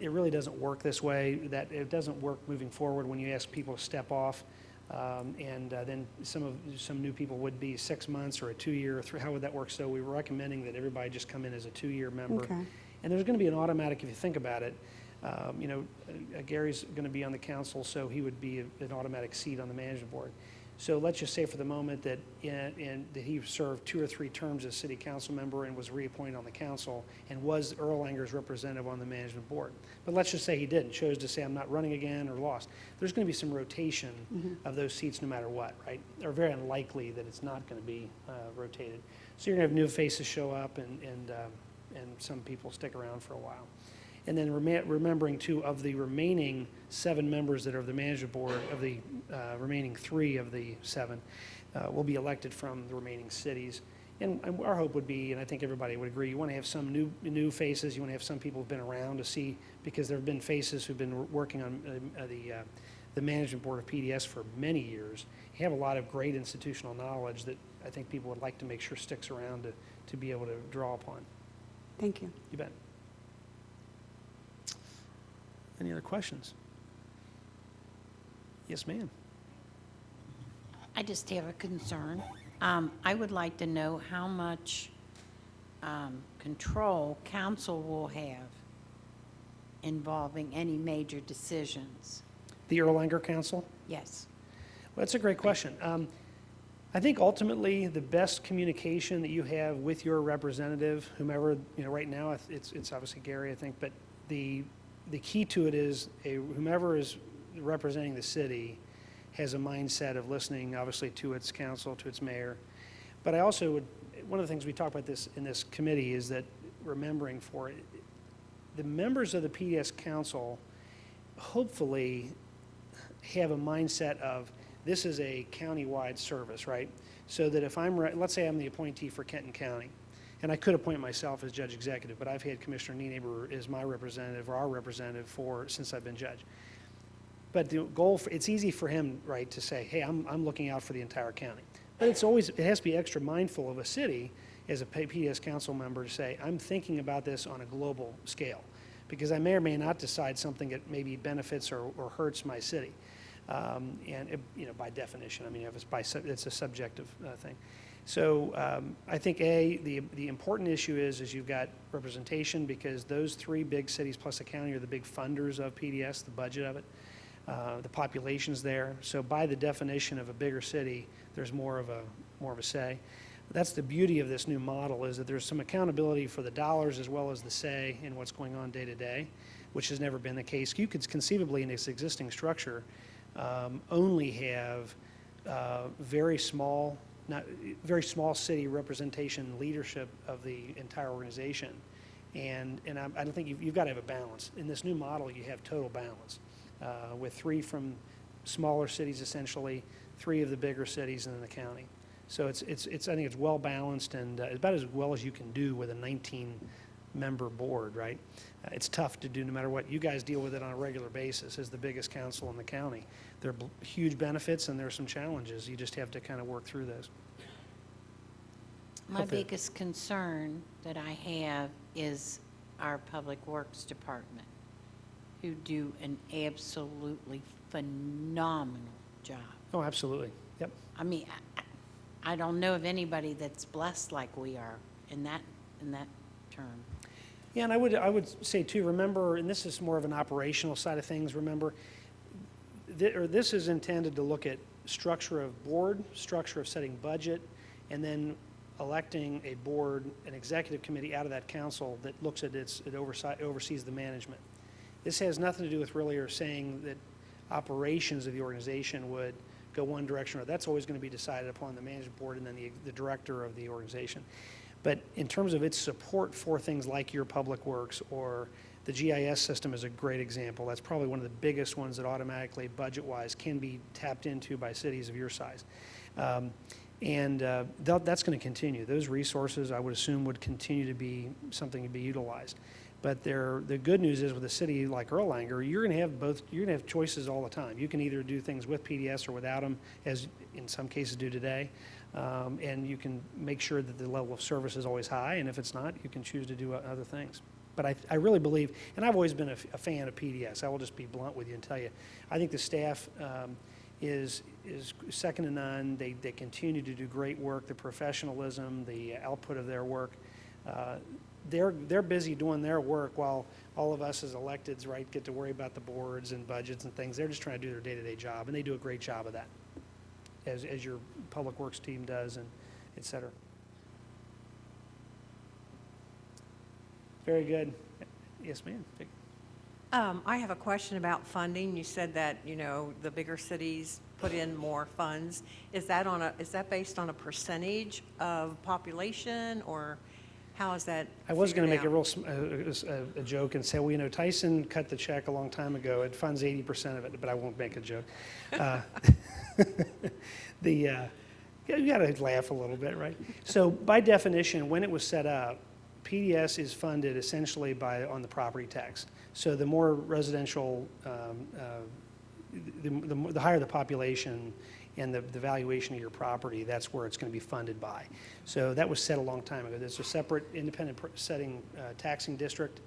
It really doesn't work this way. That it doesn't work moving forward when you ask people to step off. Then some new people would be 6 months or a 2-year, how would that work? So we were recommending that everybody just come in as a 2-year member.
Okay.
And there's going to be an automatic, if you think about it, Gary's going to be on the council, so he would be an automatic seat on the management board. So let's just say for the moment that that he served 2 or 3 terms as city council member and was reappointed on the council and was Erlanger's representative on the management board. But let's just say he didn't, chose to say, I'm not running again, or lost. There's going to be some rotation of those seats no matter what, right? They're very unlikely that it's not going to be rotated. So you're going to have new faces show up, and some people stick around for a while. And then remembering, too, of the remaining 7 members that are of the management board, of the remaining 3 of the 7, will be elected from the remaining cities. And our hope would be, and I think everybody would agree, you want to have some new faces, you want to have some people who've been around to see, because there have been faces who've been working on the management board of PDS for many years. You have a lot of great institutional knowledge that I think people would like to make sure sticks around to be able to draw upon.
Thank you.
You bet. Any other questions? Yes, ma'am.
I just have a concern. I would like to know how much control council will have involving any major decisions.
The Erlanger Council?
Yes.
Well, that's a great question. I think ultimately the best communication that you have with your representative, whomever, right now it's obviously Gary, I think, but the key to it is whomever is representing the city has a mindset of listening, obviously, to its council, to its mayor. But I also would, one of the things we talk about this in this committee is that remembering for it, the members of the PDS council hopefully have a mindset of this is a county-wide service, right? So that if let's say I'm the appointee for Kenton County, and I could appoint myself as judge executive, but I've had Commissioner Nienaber as my representative or our representative since I've been judge. But the goal, it's easy for him, right, to say, hey, I'm looking out for the entire county. But it has to be extra mindful of a city as a PDS council member to say, I'm thinking about this on a global scale, because I may or may not decide something that maybe benefits or hurts my city. By definition, I mean, if it's a subjective thing. So I think the important issue is you've got representation, because those 3 big cities plus the county are the big funders of PDS, the budget of it. The population's there. So by the definition of a bigger city, there's more of a say. That's the beauty of this new model, is that there's some accountability for the dollars as well as the say in what's going on day to day, which has never been the case. You could conceivably, in this existing structure, only have very small city representation leadership of the entire organization. And I don't think you've got to have a balance. In this new model, you have total balance, with 3 from smaller cities, essentially, 3 of the bigger cities, and then the county. So I think it's well balanced, and about as well as you can do with a 19-member board, right? It's tough to do no matter what. You guys deal with it on a regular basis as the biggest council in the county. There are huge benefits and there are some challenges. You just have to kind of work through those.
My biggest concern that I have is our Public Works Department, who do an absolutely phenomenal job.
Oh, absolutely. Yep.
I mean, I don't know of anybody that's blessed like we are in that term.
Yeah, and I would say too, remember, and this is more of an operational side of things, remember, this is intended to look at structure of board, structure of setting budget, and then electing a board, an executive committee out of that council that looks at it oversees the management. This has nothing to do with really or saying that operations of the organization would go one direction, or that's always going to be decided upon the management board and then the director of the organization. But in terms of its support for things like your public works, or the GIS system is a great example. That's probably one of the biggest ones that automatically, budget-wise, can be tapped into by cities of your size. That's going to continue. Those resources, I would assume, would continue to be something to be utilized. But the good news is, with a city like Erlanger, you're going to have both. You're going to have choices all the time. You can either do things with PDS or without them, as in some cases do today, and you can make sure that the level of service is always high. And if it's not, you can choose to do other things. But I really believe, and I've always been a fan of PDS. I will just be blunt with you and tell you, I think the staff is second to none. They continue to do great work. The professionalism, the output of their work. They're busy doing their work while all of us as electeds, right, get to worry about the boards and budgets and things. They're just trying to do their day-to-day job, and they do a great job of that, as your public works team does, and et cetera. Very good. Yes, ma'am.
I have a question about funding. You said that, you know, the bigger cities put in more funds. Is that based on a percentage of population, or how is that?
I was going to make
figured
a joke and say, well, you know, Tyson cut the check a long time ago. It funds 80% of it, but I won't make a joke. You got to laugh a little bit, right? So by definition, when it was set up, PDS is funded essentially on the property tax. So the more residential, the higher the population and the valuation of your property, that's where it's going to be funded by. So that was set a long time ago. There's a separate independent setting taxing district.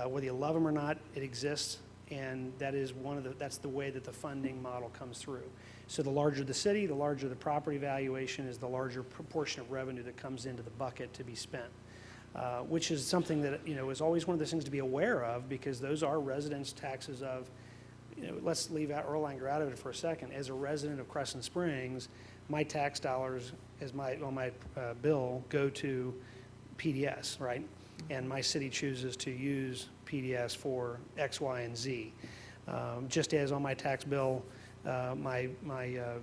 Whether you love them or not, it exists, and that is that's the way that the funding model comes through. So the larger the city, the larger the property valuation is, the larger proportion of revenue that comes into the bucket to be spent. Which is something that, you know, is always one of those things to be aware of, because those are residents' taxes of, you know, let's leave Erlanger out of it for a second. As a resident of Crescent Springs, my tax dollars on my bill go to PDS, right? And my city chooses to use PDS for X, Y, and Z. Just as on my tax bill, my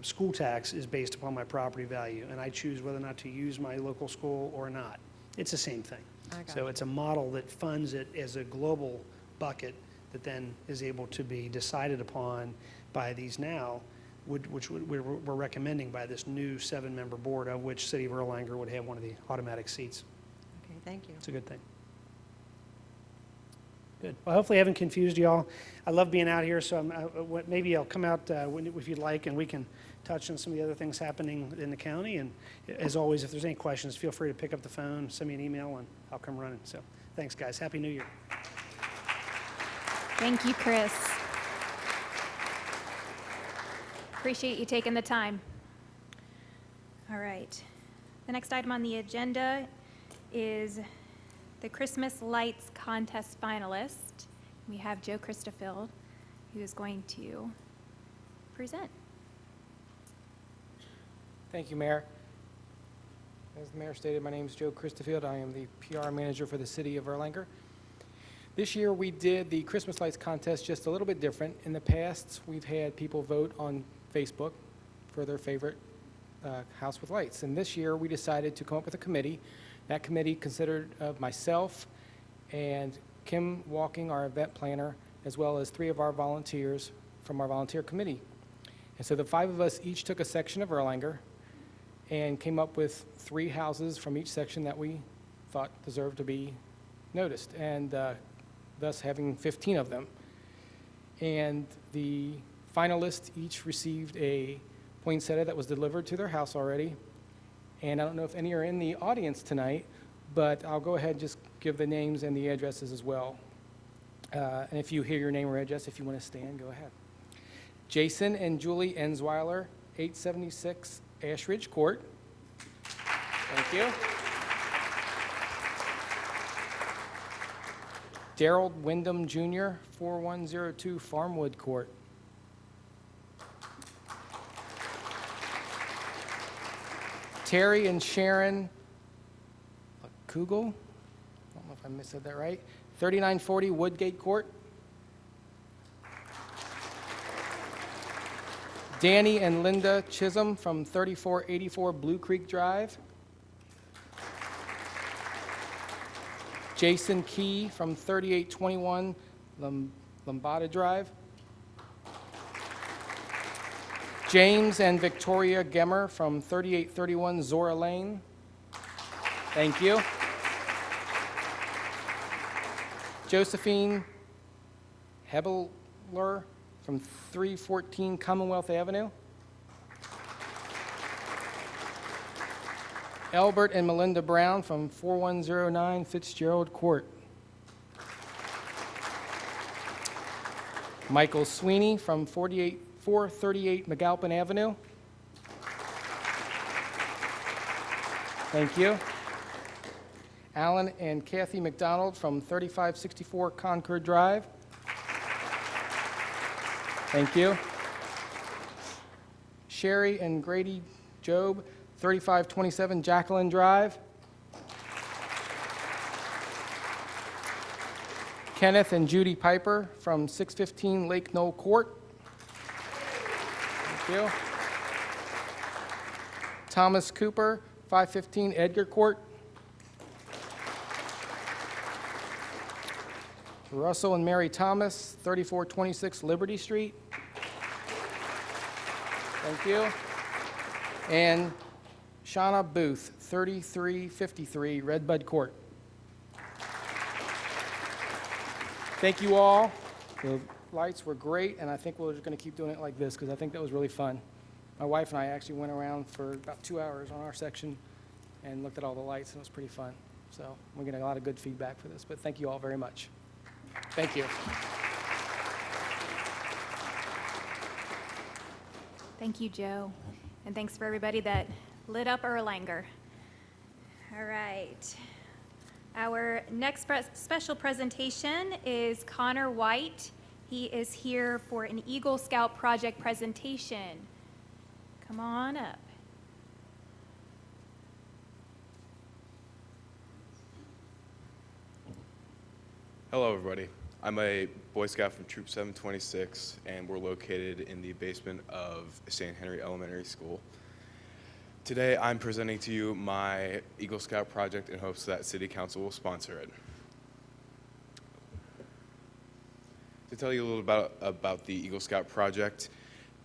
school tax is based upon my property value, and I choose whether or not to use my local school or not. It's the same thing. So it's a model that funds it as a global bucket that then is able to be decided upon by these now, which we're recommending by this new 7-member board, of which City of Erlanger would have one of the automatic seats.
Okay, thank you.
It's a good thing. Good. Well, hopefully I haven't confused you all. I love being out here, so maybe I'll come out if you'd like, and we can touch on some of the other things happening in the county. And as always, if there's any questions, feel free to pick up the phone, send me an email, and I'll come running. So thanks, guys. Happy New Year.
Thank you, Chris. Appreciate you taking the time. All right. The next item on the agenda is the Christmas Lights Contest finalist. We have Joe Christofield, who is going to present.
Thank you, Mayor. As the Mayor stated, my name is Joe Christofield. I am the PR manager for the City of Erlanger. This year we did the Christmas Lights Contest just a little bit different. In the past, we've had people vote on Facebook for their favorite house with lights. And this year we decided to come up with a committee. That committee consisted of myself and Kim Walking, our event planner, as well as 3 of our volunteers from our volunteer committee. And so the 5 of us each took a section of Erlanger and came up with 3 houses from each section that we thought deserved to be noticed, and thus having 15 of them. And the finalists each received a poinsettia that was delivered to their house already. And I don't know if any are in the audience tonight, but I'll go ahead and just give the names and the addresses as well. And if you hear your name or address, if you want to stand, go ahead. Jason and Julie Ensweiler, 876 Ashridge Court. Thank you. Daryl Wyndham Jr., 4102 Farmwood Court. Terry and Sharon Kugel, I don't know if I said that right, 3940 Woodgate Court. Danny and Linda Chisholm from 3484 Blue Creek Drive. Jason Key from 3821 Lombada Drive. James and Victoria Gemmer from 3831 Zora Lane. Thank you. Josephine Hebler from 314 Commonwealth Avenue. Albert and Melinda Brown from 4109 Fitzgerald Court. Michael Sweeney from 438 McAlpin Avenue. Thank you. Alan and Kathy McDonald from 3564 Concord Drive. Thank you. Sherry and Grady Job, 3527 Jacqueline Drive. Kenneth and Judy Piper from 615 Lake Knoll Court. Thank you. Thomas Cooper, 515 Edgar Court. Russell and Mary Thomas, 3426 Liberty Street. Thank you. And Shauna Booth, 3353 Redbud Court. Thank you all. The lights were great, and I think we're just going to keep doing it like this because I think that was really fun. My wife and I actually went around for about 2 hours on our section and looked at all the lights, and it was pretty fun. So we're getting a lot of good feedback for this, but thank you all very much. Thank you.
Thank you, Joe. And thanks for everybody that lit up Erlanger. All right. Our next special presentation is Connor White. He is here for an Eagle Scout project presentation. Come on up.
Hello, everybody. I'm a Boy Scout from Troop 726, and we're located in the basement of St. Henry Elementary School. Today, I'm presenting to you my Eagle Scout project in hopes that City Council will sponsor it. To tell you a little about the Eagle Scout project,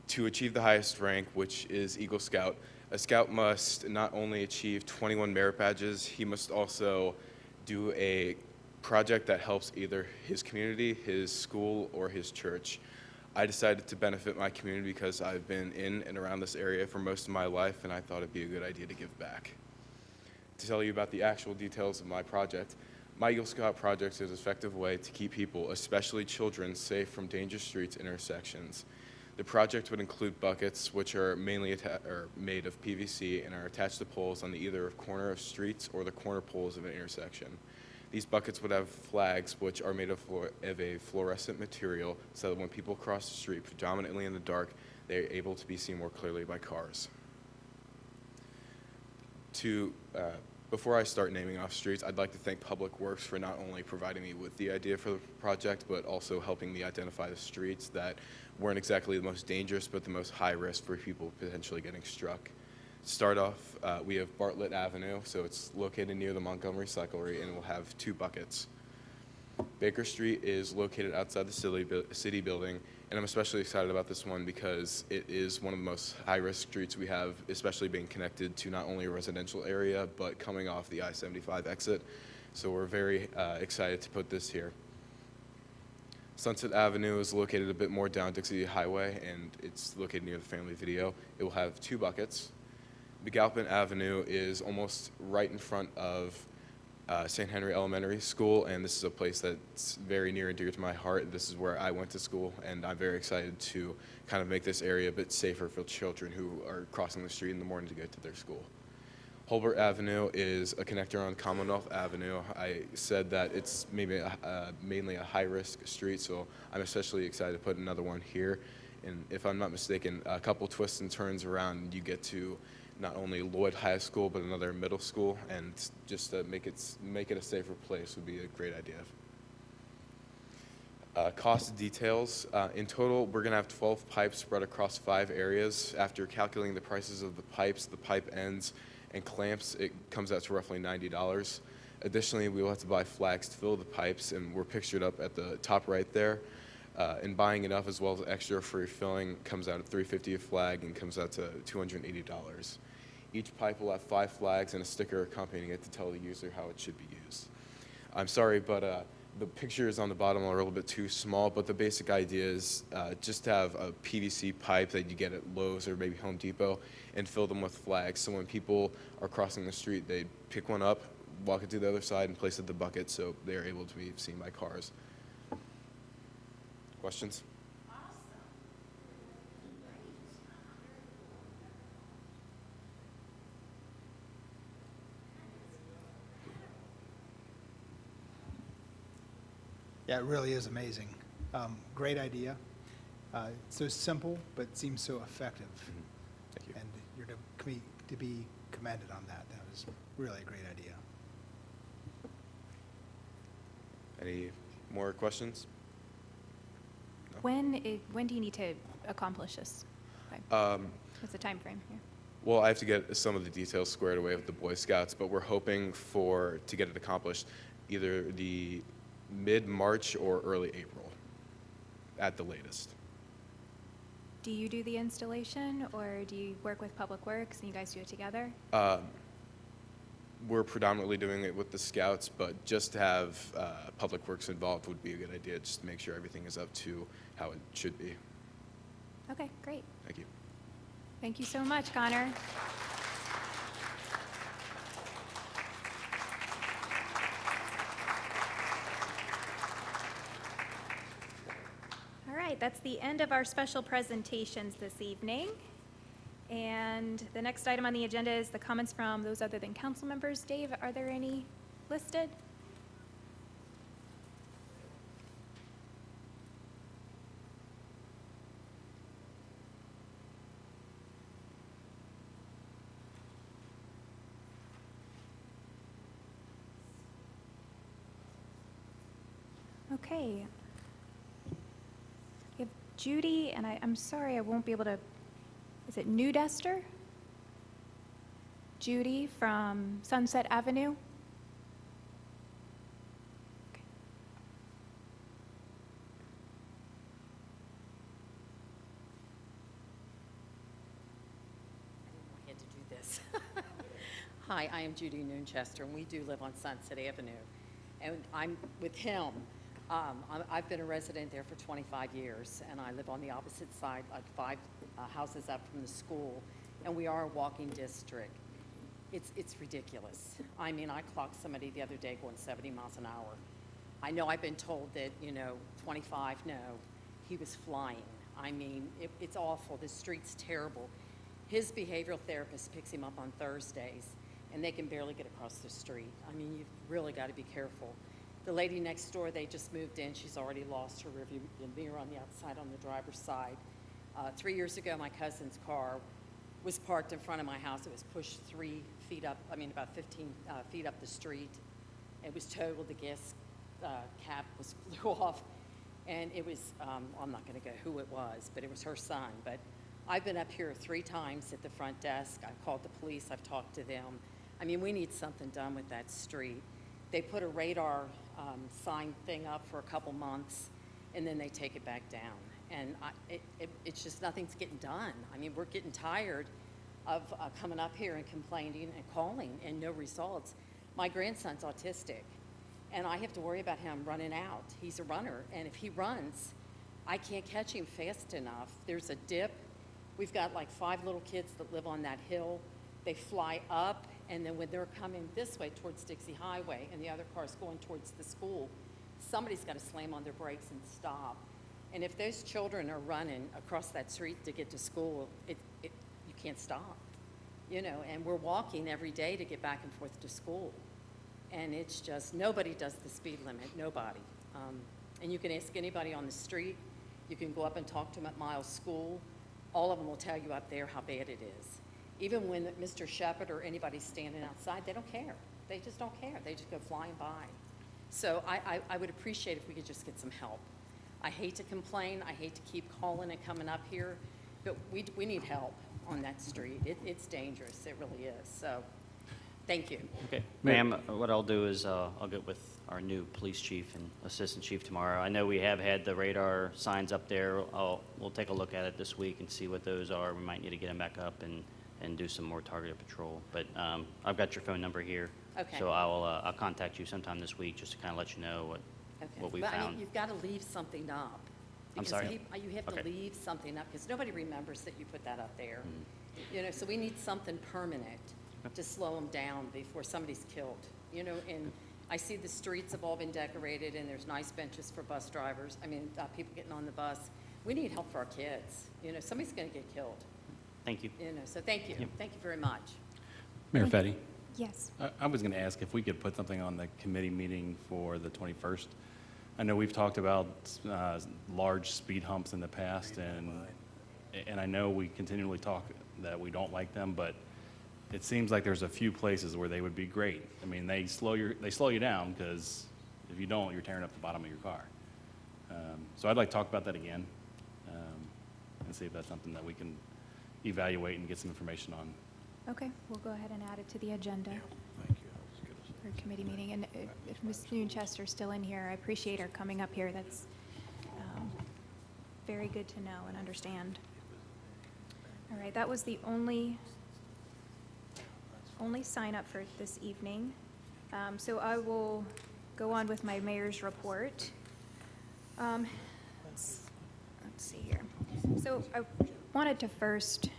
to achieve the highest rank, which is Eagle Scout, a Scout must not only achieve 21 merit badges, he must also do a project that helps either his community, his school, or his church. I decided to benefit my community because I've been in and around this area for most of my life, and I thought it'd be a good idea to give back. To tell you about the actual details of my project, my Eagle Scout project is an effective way to keep people, especially children, safe from dangerous streets and intersections. The project would include buckets, which are mainly made of PVC and are attached to poles on the either corner of streets or the corner poles of an intersection. These buckets would have flags, which are made of a fluorescent material, so that when people cross the street, predominantly in the dark, they're able to be seen more clearly by cars. Before I start naming off streets, I'd like to thank Public Works for not only providing me with the idea for the project, but also helping me identify the streets that weren't exactly the most dangerous, but the most high risk for people potentially getting struck. To start off, we have Bartlett Avenue, so it's located near the Montgomery Cyclery, and it will have 2 buckets. Baker Street is located outside the city building, and I'm especially excited about this one because it is one of the most high-risk streets we have, especially being connected to not only a residential area, but coming off the I-75 exit. So we're very excited to put this here. Sunset Avenue is located a bit more down Dixie Highway, and it's located near the Family Video. It will have 2 buckets. McAlpin Avenue is almost right in front of St. Henry Elementary School, and this is a place that's very near and dear to my heart. This is where I went to school, and I'm very excited to kind of make this area a bit safer for children who are crossing the street in the morning to get to their school. Holbert Avenue is a connector on Commonwealth Avenue. I said that it's maybe mainly a high-risk street, so I'm especially excited to put another one here. And if I'm not mistaken, a couple twists and turns around, you get to not only Lloyd High School, but another middle school, and just to make it a safer place would be a great idea. Cost details. In total, we're going to have 12 pipes spread across 5 areas. After calculating the prices of the pipes, the pipe ends, and clamps, it comes out to roughly $90. Additionally, we will have to buy flags to fill the pipes, and we're pictured up at the top right there. And buying enough as well as extra for refilling comes out at $350 a flag and comes out to $280. Each pipe will have 5 flags and a sticker accompanying it to tell the user how it should be used. I'm sorry, but the pictures on the bottom are a little bit too small, but the basic idea is just to have a PVC pipe that you get at Lowe's or maybe Home Depot and fill them with flags. So when people are crossing the street, they pick one up, walk it to the other side, and place it in the bucket so they're able to be seen by cars. Questions?
Yeah, it really is amazing. Great idea. So simple, but seems so effective.
Thank you.
And you're to be commended on that. That was really a great idea.
Any more questions?
When do you need to accomplish this? What's the time frame here?
Well, I have to get some of the details squared away with the Boy Scouts, but we're hoping to get it accomplished either the mid-March or early April at the latest.
Do you do the installation, or do you work with Public Works and you guys do it together?
We're predominantly doing it with the Scouts, but just to have Public Works involved would be a good idea, just to make sure everything is up to how it should be.
Okay, great.
Thank you.
Thank you so much, Connor. All right, that's the end of our special presentations this evening. And the next item on the agenda is the comments from those other than council members. Dave, are there any listed? Okay. We have Judy, and I'm sorry I won't be able to, is it Newdester? Judy from Sunset Avenue. Okay.
I had to do this. Hi, I am Judy Noonchester, and we do live on Sunset Avenue. And I'm with him. I've been a resident there for 25 years, and I live on the opposite side, like 5 houses up from the school, and we are a walking district. It's ridiculous. I mean, I clocked somebody the other day going 70 miles an hour. I know I've been told that, 25, no. He was flying. I mean, it's awful. The street's terrible. His behavioral therapist picks him up on Thursdays, and they can barely get across the street. I mean, you've really got to be careful. The lady next door, they just moved in. She's already lost her rearview mirror on the outside on the driver's side. 3 years ago, my cousin's car was parked in front of my house. It was pushed 3 feet up, about 15 feet up the street. It was totaled. The gas cap flew off. And it was, I'm not going to go who it was, but it was her son. But I've been up here 3 times at the front desk. I've called the police. I've talked to them. I mean, we need something done with that street. They put a radar sign thing up for a couple months, and then they take it back down. And it's just nothing's getting done. I mean, we're getting tired of coming up here and complaining and calling and no results. My grandson's autistic, and I have to worry about him running out. He's a runner, and if he runs, I can't catch him fast enough. There's a dip. We've got like 5 little kids that live on that hill. They fly up, and then when they're coming this way towards Dixie Highway and the other car's going towards the school, somebody's got to slam on their brakes and stop. And if those children are running across that street to get to school, you can't stop, and we're walking every day to get back and forth to school. And it's just, nobody does the speed limit, nobody. And you can ask anybody on the street. You can go up and talk to them at Miles School. All of them will tell you up there how bad it is. Even when Mr. Shepard or anybody's standing outside, they don't care. They just don't care. They just go flying by. So I would appreciate if we could just get some help. I hate to complain. I hate to keep calling and coming up here, but we need help on that street. It's dangerous. It really is. So Thank you.
Okay. Ma'am, what I'll do is I'll get with our new police chief and assistant chief tomorrow. I know we have had the radar signs up there. We'll take a look at it this week and see what those are. We might need to get them back up and do some more targeted patrol. But I've got your phone number here.
Okay.
So I'll contact you sometime this week just to kind of let you know what we
But I mean,
found.
you've got to leave something up.
I'm sorry?
Because you have to
Okay.
leave something up, because nobody remembers that you put that up there.
Mm-hmm.
You know, so we need something permanent to slow them down before somebody's killed. You know, and I see the streets have all been decorated, and there's nice benches for bus drivers, people getting on the bus. We need help for our kids. You know, somebody's going to get killed.
Thank you.
You know, so thank you.
Yep.
Thank you very much.
Mayor Fetty,
Yes.
I was going to ask if we could put something on the committee meeting for the 21st. I know we've talked about large speed humps in the past, and I know we continually talk that we don't like them, but it seems like there's a few places where they would be great. I mean, they slow you down, because if you don't, you're tearing up the bottom of your car. So I'd like to talk about that again and see if that's something that we can evaluate and get some information on.
Okay, we'll go ahead and add it to the agenda. For committee meeting, and if Ms. Nunchester's still in here, I appreciate her coming up here. That's very good to know and understand. All right, that was the only sign up for this evening. So I will go on with my mayor's report. Let's see here. So I wanted to first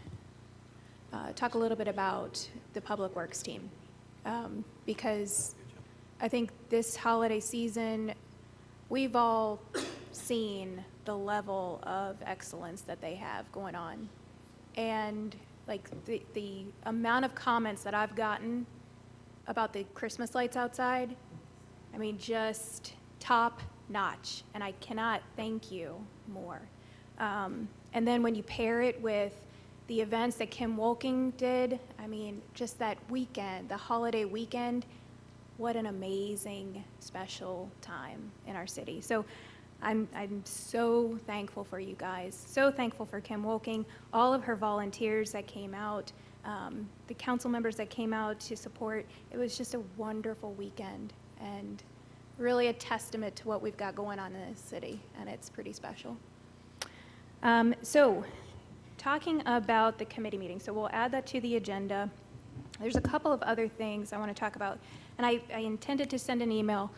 talk a little bit about the Public Works team, because I think this holiday season, we've all seen the level of excellence that they have going on. And like the amount of comments that I've gotten about the Christmas lights outside, I mean, just top notch. And I cannot thank you more. And then when you pair it with the events that Kim Wolking did, I mean, just that weekend, the holiday weekend, what an amazing, special time in our city. So I'm so thankful for you guys, so thankful for Kim Wolking, all of her volunteers that came out, the council members that came out to support. It was just a wonderful weekend, and really a testament to what we've got going on in this city, and it's pretty special. So talking about the committee meeting, so we'll add that to the agenda. There's a couple of other things I want to talk about, and I intended to send an email,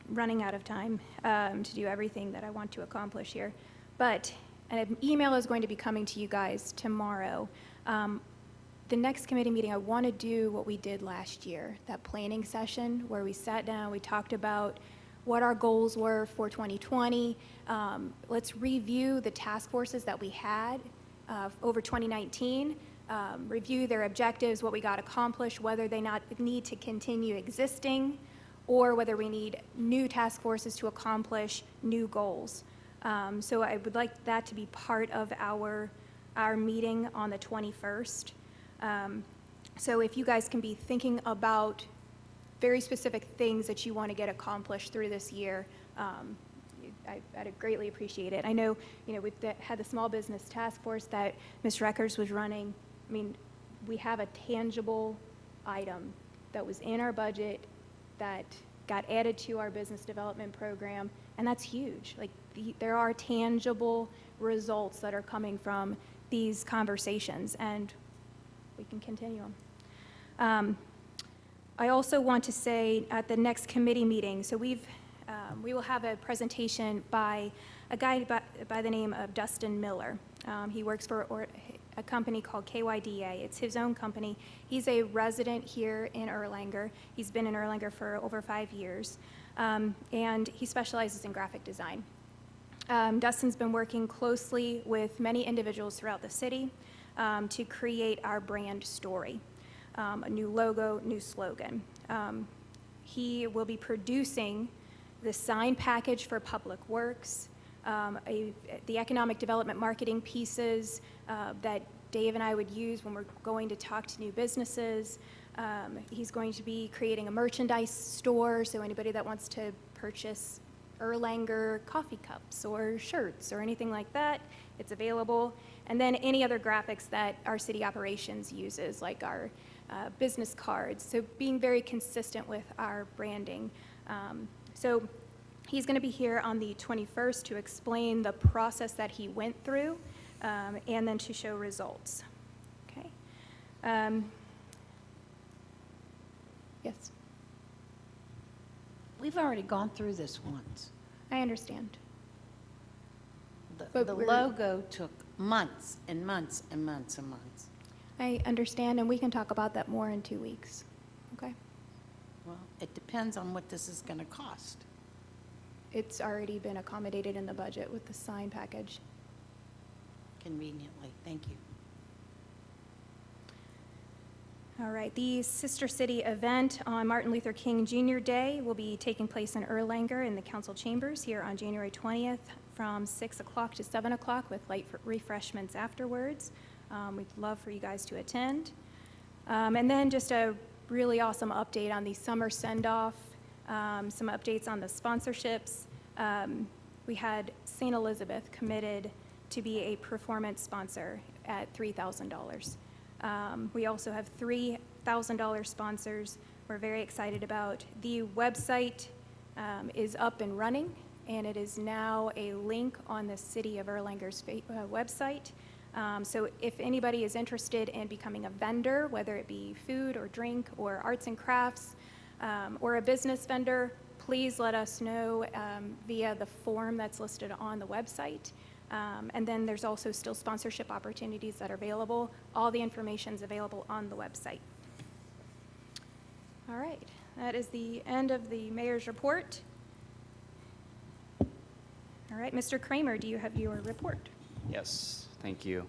running out of time to do everything that I want to accomplish here, but an email is going to be coming to you guys tomorrow. The next committee meeting, I want to do what we did last year, that planning session where we sat down, we talked about what our goals were for 2020. Let's review the task forces that we had over 2019, review their objectives, what we got accomplished, whether they not need to continue existing, or whether we need new task forces to accomplish new goals. So I would like that to be part of our meeting on the 21st. So if you guys can be thinking about very specific things that you want to get accomplished through this year, I'd greatly appreciate it. I know, we had the small business task force that Ms. Reckers was running. I mean, we have a tangible item that was in our budget that got added to our business development program, and that's huge. Like, there are tangible results that are coming from these conversations, and we can continue them. I also want to say at the next committee meeting, so we will have a presentation by a guy by the name of Dustin Miller. He works for a company called KYDA. It's his own company. He's a resident here in Erlanger. He's been in Erlanger for over 5 years, and he specializes in graphic design. Dustin's been working closely with many individuals throughout the city to create our brand story, a new logo, new slogan. He will be producing the sign package for Public Works, the economic development marketing pieces that Dave and I would use when we're going to talk to new businesses. He's going to be creating a merchandise store, so anybody that wants to purchase Erlanger coffee cups or shirts or anything like that, it's available. And then any other graphics that our city operations uses, like our business cards. So being very consistent with our branding. So he's going to be here on the 21st to explain the process that he went through and then to show results. Okay. Yes,
We've already gone through this once.
I understand.
The logo took months and months and months and months.
I understand, and we can talk about that more in 2 weeks. Okay?
Well, it depends on what this is going to cost.
It's already been accommodated in the budget with the sign package.
Conveniently, thank you.
All right, the Sister City event on Martin Luther King Jr. Day will be taking place in Erlanger in the council chambers here on January 20th from 6 o'clock to 7 o'clock with light refreshments afterwards. We'd love for you guys to attend. And then just a really awesome update on the summer send-off, some updates on the sponsorships. We had St. Elizabeth committed to be a performance sponsor at $3,000. We also have $3,000 sponsors we're very excited about. The website is up and running, and it is now a link on the City of Erlanger's website. So if anybody is interested in becoming a vendor, whether it be food or drink or arts and crafts, or a business vendor, please let us know via the form that's listed on the website. And then there's also still sponsorship opportunities that are available. All the information is available on the website. All right, that is the end of the mayor's report. All right, Mr. Kramer, do you have your report?
Yes, thank you.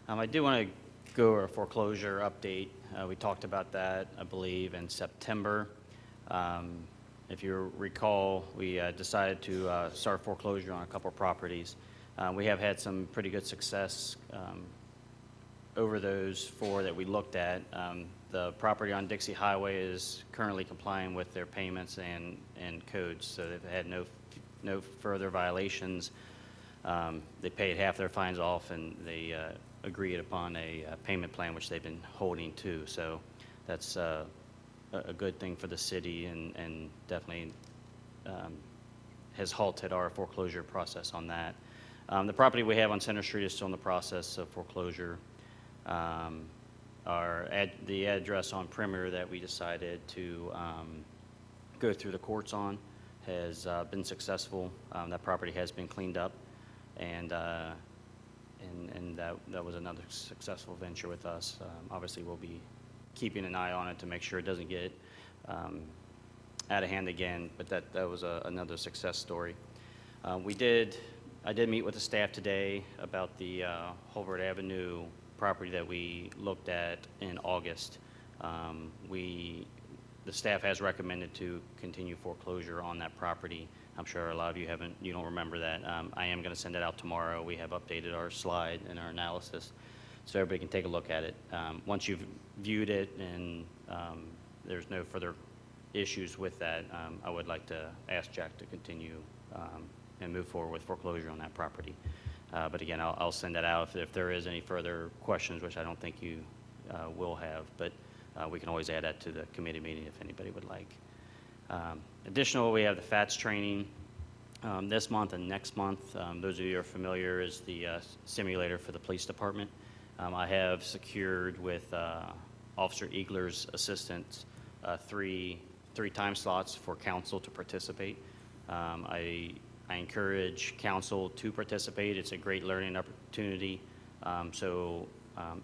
I do want to go over a foreclosure update. We talked about that, I believe, in September. If you recall, we decided to start foreclosure on a couple properties. We have had some pretty good success over those four that we looked at. The property on Dixie Highway is currently complying with their payments and codes, so they've had no further violations. They paid half their fines off, and they agreed upon a payment plan, which they've been holding to. So that's a good thing for the city, and definitely has halted our foreclosure process on that. The property we have on Center Street is still in the process of foreclosure. The address on Perimeter that we decided to go through the courts on has been successful. That property has been cleaned up, and that was another successful venture with us. Obviously, we'll be keeping an eye on it to make sure it doesn't get out of hand again, but that was another success story. I did meet with the staff today about the Holbert Avenue property that we looked at in August. The staff has recommended to continue foreclosure on that property. I'm sure a lot of you don't remember that. I am going to send it out tomorrow. We have updated our slide and our analysis, so everybody can take a look at it. Once you've viewed it and there's no further issues with that, I would like to ask Jack to continue and move forward with foreclosure on that property. But again, I'll send that out if there is any further questions, which I don't think you will have, but we can always add that to the committee meeting if anybody would like. Additional, we have the FATS training this month and next month. Those of you who are familiar is the simulator for the police department. I have secured with Officer Eagler's assistance three time slots for council to participate. I encourage council to participate. It's a great learning opportunity.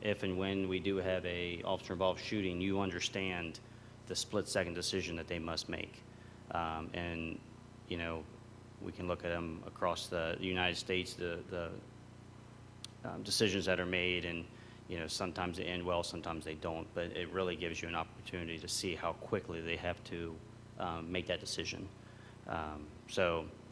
If and when we do have a officer-involved shooting, you understand the split-second decision that they must make. And, you know, we can look at them across the United States, the decisions that are made, and, you know, sometimes they end well, sometimes they don't, but it really gives you an opportunity to see how quickly they have to make that decision.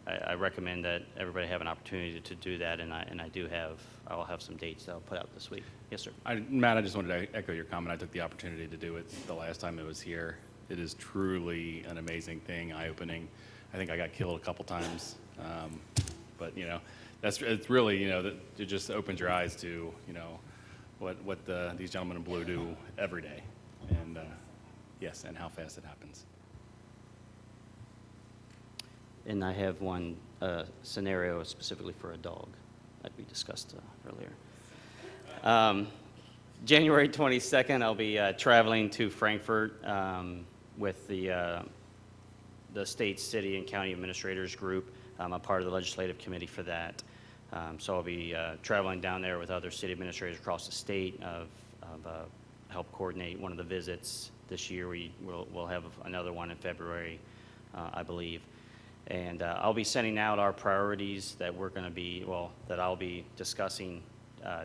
I recommend that everybody have an opportunity to do that, and I'll have some dates that I'll put out this week. Yes, sir.
Matt, I just wanted to echo your comment. I took the opportunity to do it the last time it was here. It is truly an amazing thing, eye-opening. I think I got killed a couple times, but you know, it's really, you know, it just opens your eyes to, you know, what these gentlemen in blue do every day. and yes, and how fast it happens.
And I have one scenario specifically for a dog that we discussed earlier. January 22nd, I'll be traveling to Frankfurt with the state, city, and county administrators group. I'm a part of the legislative committee for that. So I'll be traveling down there with other city administrators across the state of help coordinate one of the visits this year. We'll have another one in February, I believe. And I'll be sending out our priorities that we're going to be, well, that I'll be discussing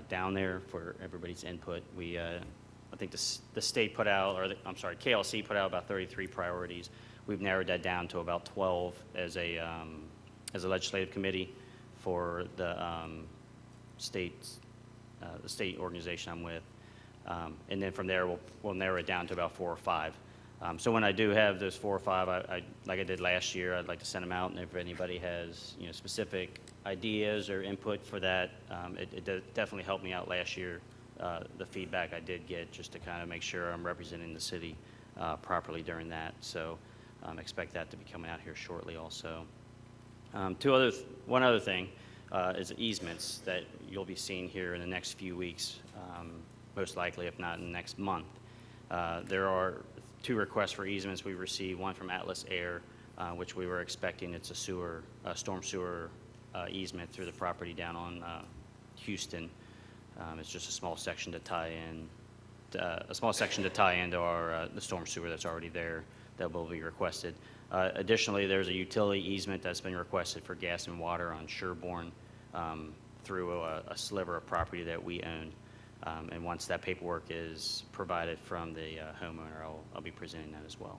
down there for everybody's input. I think the state put out, KLC put out about 33 priorities. We've narrowed that down to about 12 as a legislative committee for the state organization I'm with. And then from there, we'll narrow it down to about 4 or 5. So when I do have those 4 or 5, like I did last year, I'd like to send them out, and if anybody has specific ideas or input for that, it definitely helped me out last year, the feedback I did get, just to kind of make sure I'm representing the city properly during that. So expect that to be coming out here shortly also. One other thing is easements that you'll be seeing here in the next few weeks, most likely, if not in the next month. There are 2 requests for easements we received, one from Atlas Air, which we were expecting. It's a storm sewer easement through the property down on Houston. It's just a small section to tie into our the storm sewer that's already there that will be requested. Additionally, there's a utility easement that's been requested for gas and water on Sherborne through a sliver of property that we own. And once that paperwork is provided from the homeowner, I'll be presenting that as well.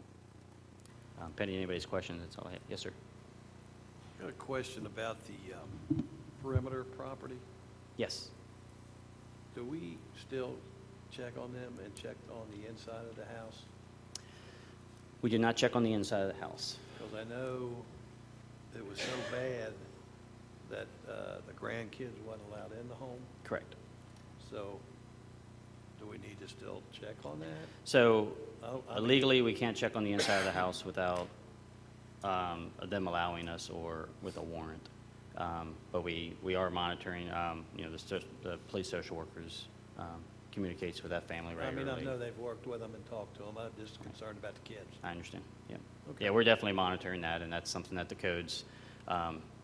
Pending anybody's questions, that's all I have. Yes, sir.
Got a question about the perimeter property.
Yes.
Do we still check on them and check on the inside of the house?
We do not check on the inside of the house.
Because I know it was so bad that the grandkids wasn't allowed in the home.
Correct.
So do we need to still check on that?
So legally, we can't check on the inside of the house without them allowing us or with a warrant. But we are monitoring, the police social workers communicates with that family regularly.
I know they've worked with them and talked to them. I'm just concerned about the kids.
I understand, yeah.
Okay.
Yeah, we're definitely monitoring that, and that's something that the codes,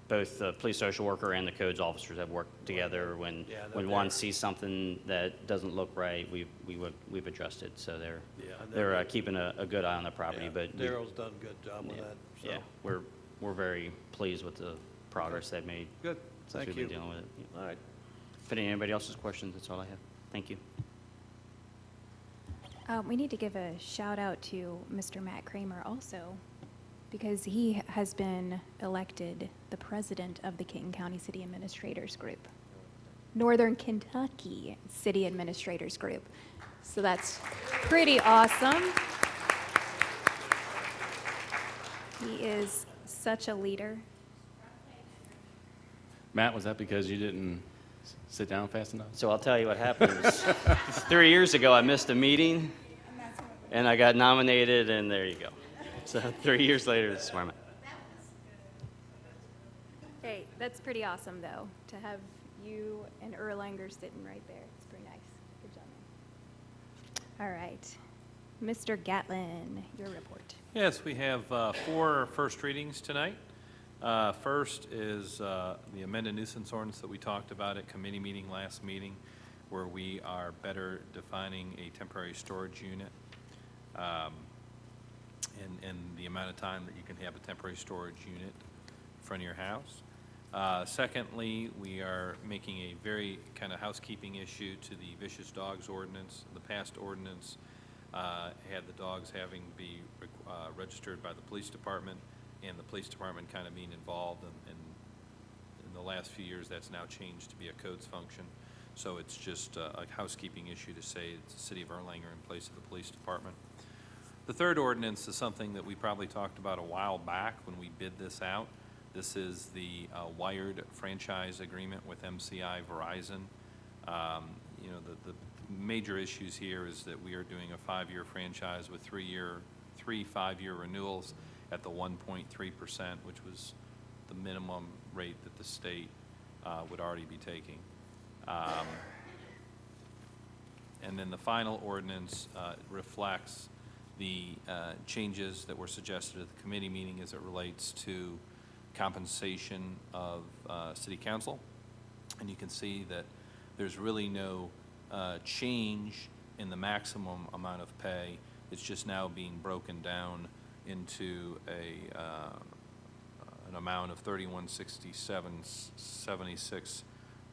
both the police social worker and the codes officers have worked together. When one sees something that doesn't look right, we've addressed it. So they're keeping a good eye on the property.
Yeah,
but
Daryl's done a good job with that. So.
Yeah, we're very pleased with the progress they've made.
Good,
since
thank
we've
you.
been dealing with it. Yeah.
All right.
If anybody else's questions, that's all I have. Thank you.
We need to give a shout out to Mr. Matt Kramer also, because he has been elected the president of the Canton County City Administrators Group, Northern Kentucky City Administrators Group. So that's pretty awesome. He is such a leader.
Matt, was that because you didn't sit down fast enough?
So I'll tell you what happened. 3 years ago, I missed a meeting, and I got nominated, and there you go. So 3 years later, this is where I'm at.
Hey, that's pretty awesome, though, to have you and Erlanger sitting right there. It's pretty nice. Good job, man. All right. Mr. Gatlin, your report.
Yes, we have 4 first readings tonight. First is the amended nuisance ordinance that we talked about at committee meeting last meeting, where we are better defining a temporary storage unit and the amount of time that you can have a temporary storage unit in front of your house. Secondly, we are making a very kind of housekeeping issue to the vicious dogs ordinance. The past ordinance had the dogs having to be registered by the police department, and the police department kind of being involved, and in the last few years that's now changed to be a codes function. So it's just a housekeeping issue to say it's the city of Erlanger in place of the police department. The third ordinance is something that we probably talked about a while back when we bid this out. This is the wired franchise agreement with MCI Verizon. The major issues here is that we are doing a 5-year franchise with 3 5-year renewals at the 1.3%, which was the minimum rate that the state would already be taking. And then the final ordinance reflects the changes that were suggested at the committee meeting as it relates to compensation of city council. And you can see that there's really no change in the maximum amount of pay. It's just now being broken down into an amount of $3167.76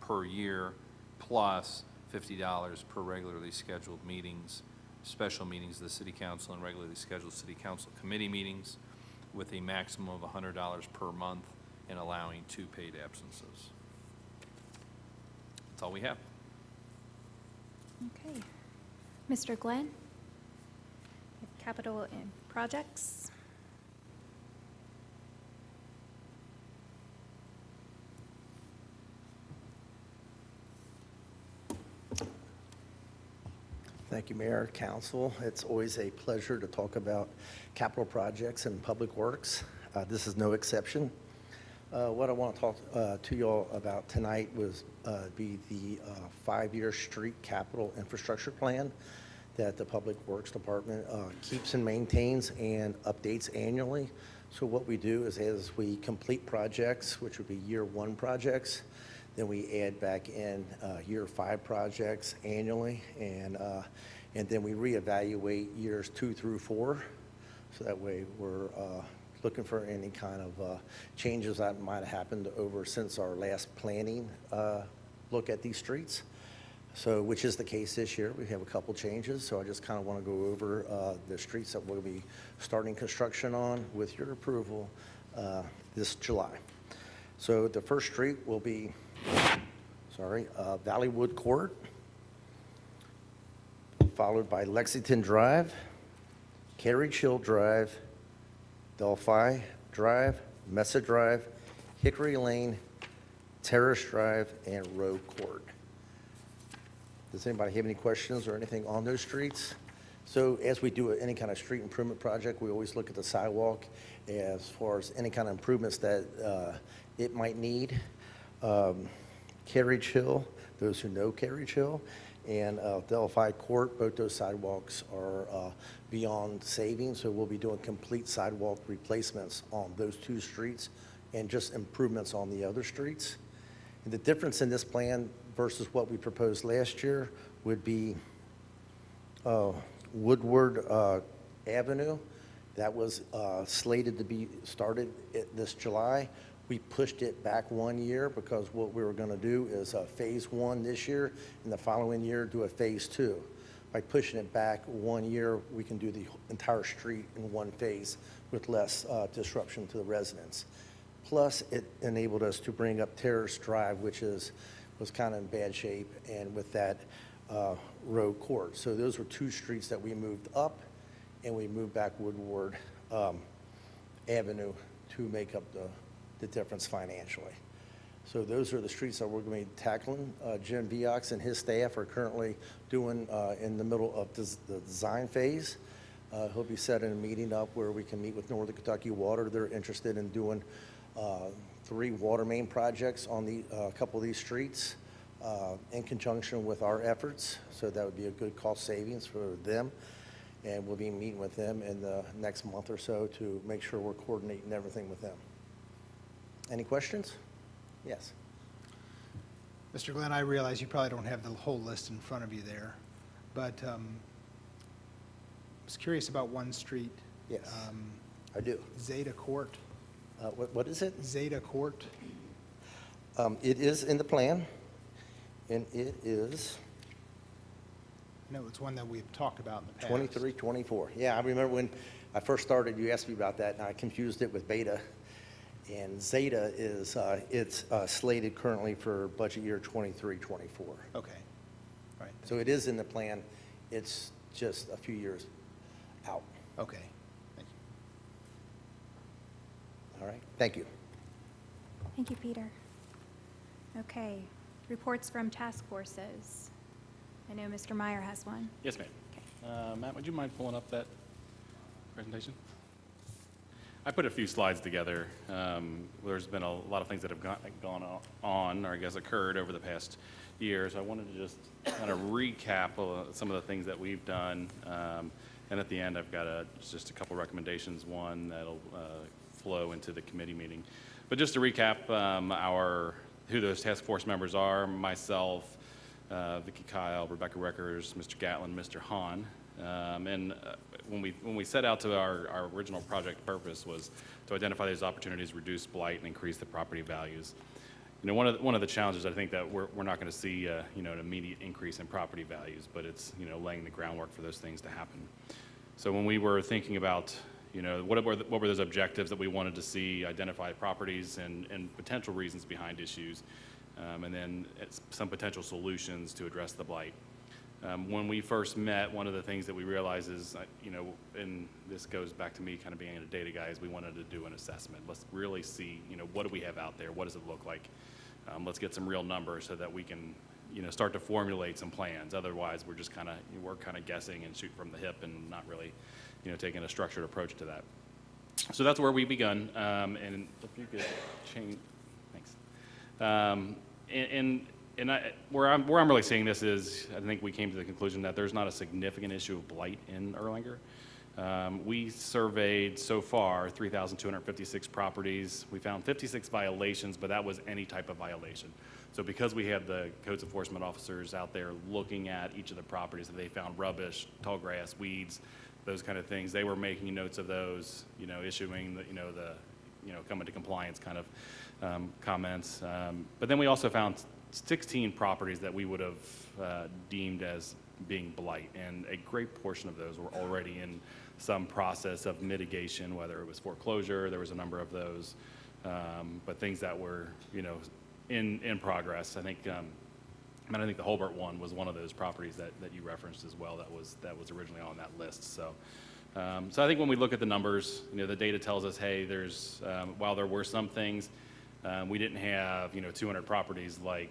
per year, plus $50 per regularly scheduled meetings, special meetings of the city council and regularly scheduled city council committee meetings, with a maximum of $100 per month and allowing 2 paid absences. That's all we have.
Okay. Mr. Glenn? Capital and projects.
Thank you, Mayor, Council. It's always a pleasure to talk about capital projects and public works. This is no exception. What I want to talk to y'all about tonight was be the 5-year street capital infrastructure plan that the Public Works Department keeps and maintains and updates annually. So what we do is as we complete projects, which would be year 1 projects, then we add back in year 5 projects annually, and then we reevaluate years 2 through 4. So that way we're looking for any kind of changes that might have happened over since our last planning look at these streets. So, which is the case this year. We have a couple changes, so I just kind of want to go over the streets that we'll be starting construction on with your approval this July. So the first street will be, Valleywood Court, followed by Lexington Drive, Carriage Hill Drive, Delphi Drive, Mesa Drive, Hickory Lane, Terrace Drive, and Rowe Court. Does anybody have any questions or anything on those streets? So as we do any kind of street improvement project, we always look at the sidewalk as far as any kind of improvements that it might need. Carriage Hill, those who know Carriage Hill, and Delphi Court, both those sidewalks are beyond saving, so we'll be doing complete sidewalk replacements on those 2 streets and just improvements on the other streets. And the difference in this plan versus what we proposed last year would be Woodward Avenue. That was slated to be started this July. We pushed it back 1 year because what we were going to do is phase 1 this year, and the following year do a phase 2. By pushing it back 1 year, we can do the entire street in 1 phase with less disruption to the residents. Plus, it enabled us to bring up Terrace Drive, which was kind of in bad shape, and with that Rowe Court. So those were 2 streets that we moved up, and we moved back Woodward Avenue to make up the difference financially. So those are the streets that we're going to be tackling. Jim Viox and his staff are currently doing in the middle of the design phase. He'll be setting a meeting up where we can meet with Northern Kentucky Water. They're interested in doing 3 water main projects on a couple of these streets in conjunction with our efforts. So that would be a good cost savings for them. And we'll be meeting with them in the next month or so to make sure we're coordinating everything with them. Any questions? Yes.
Mr. Glenn, I realize you probably don't have the whole list in front of you there, but I was curious about one street.
Yes, I do.
Zeta Court.
What is it?
Zeta Court.
It is in the plan, and it is
No, it's one that we've talked about in the past.
23, 24. Yeah, I remember when I first started, you asked me about that, and I confused it with Beta. And Zeta is, it's slated currently for budget year 23, 24.
Okay, all right.
So it is in the plan. It's just a few years out.
Okay, thank you.
All right, thank you.
Thank you, Peter. Okay, reports from task forces. I know Mr. Meyer has one.
Yes, ma'am. Matt, would you mind pulling up that presentation? I put a few slides together. There's been a lot of things that have gone on, or I guess occurred over the past year. So I wanted to just kind of recap some of the things that we've done. And at the end, I've got just a couple recommendations, one that'll flow into the committee meeting. But just to recap who those task force members are, myself, Vicki Kyle, Rebecca Reckers, Mr. Gatlin, Mr. Hahn. When we set out to our original project purpose was to identify these opportunities, reduce blight, and increase the property values. You know, one of the challenges I think that we're not going to see an immediate increase in property values, but it's laying the groundwork for those things to happen. So when we were thinking about what were those objectives that we wanted to see, identify properties and potential reasons behind issues, and then some potential solutions to address the blight. When we first met, one of the things that we realized is, and this goes back to me kind of being a data guy, is we wanted to do an assessment. Let's really see, what do we have out there? What does it look like? Let's get some real numbers so that we can, start to formulate some plans. Otherwise, we're just kind of guessing and shooting from the hip and not really, taking a structured approach to that. So that's where we begun. And if you could change, thanks. Where I'm really seeing this is, I think we came to the conclusion that there's not a significant issue of blight in Erlanger. We surveyed so far 3,256 properties. We found 56 violations, but that was any type of violation. So because we had the codes enforcement officers out there looking at each of the properties, that they found rubbish, tall grass, weeds, those kind of things, they were making notes of those, issuing the coming to compliance kind of comments. But then we also found 16 properties that we would have deemed as being blight, and a great portion of those were already in some process of mitigation, whether it was foreclosure, there was a number of those, but things that were, in progress. I think the Holbert one was one of those properties that you referenced as well. That was originally on that list. So I think when we look at the numbers, the data tells us, hey, there's while there were some things, we didn't have 200 properties like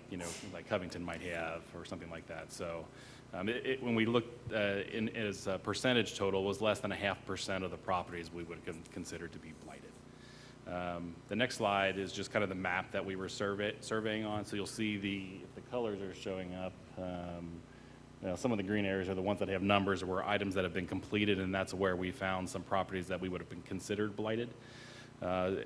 Covington might have or something like that. So when we looked as a percentage total, was less than 0.5% of the properties we would consider to be blighted. The next slide is just kind of the map that we were surveying on. So you'll see if the colors are showing up. Some of the green areas are the ones that have numbers or items that have been completed, and that's where we found some properties that we would have been considered blighted.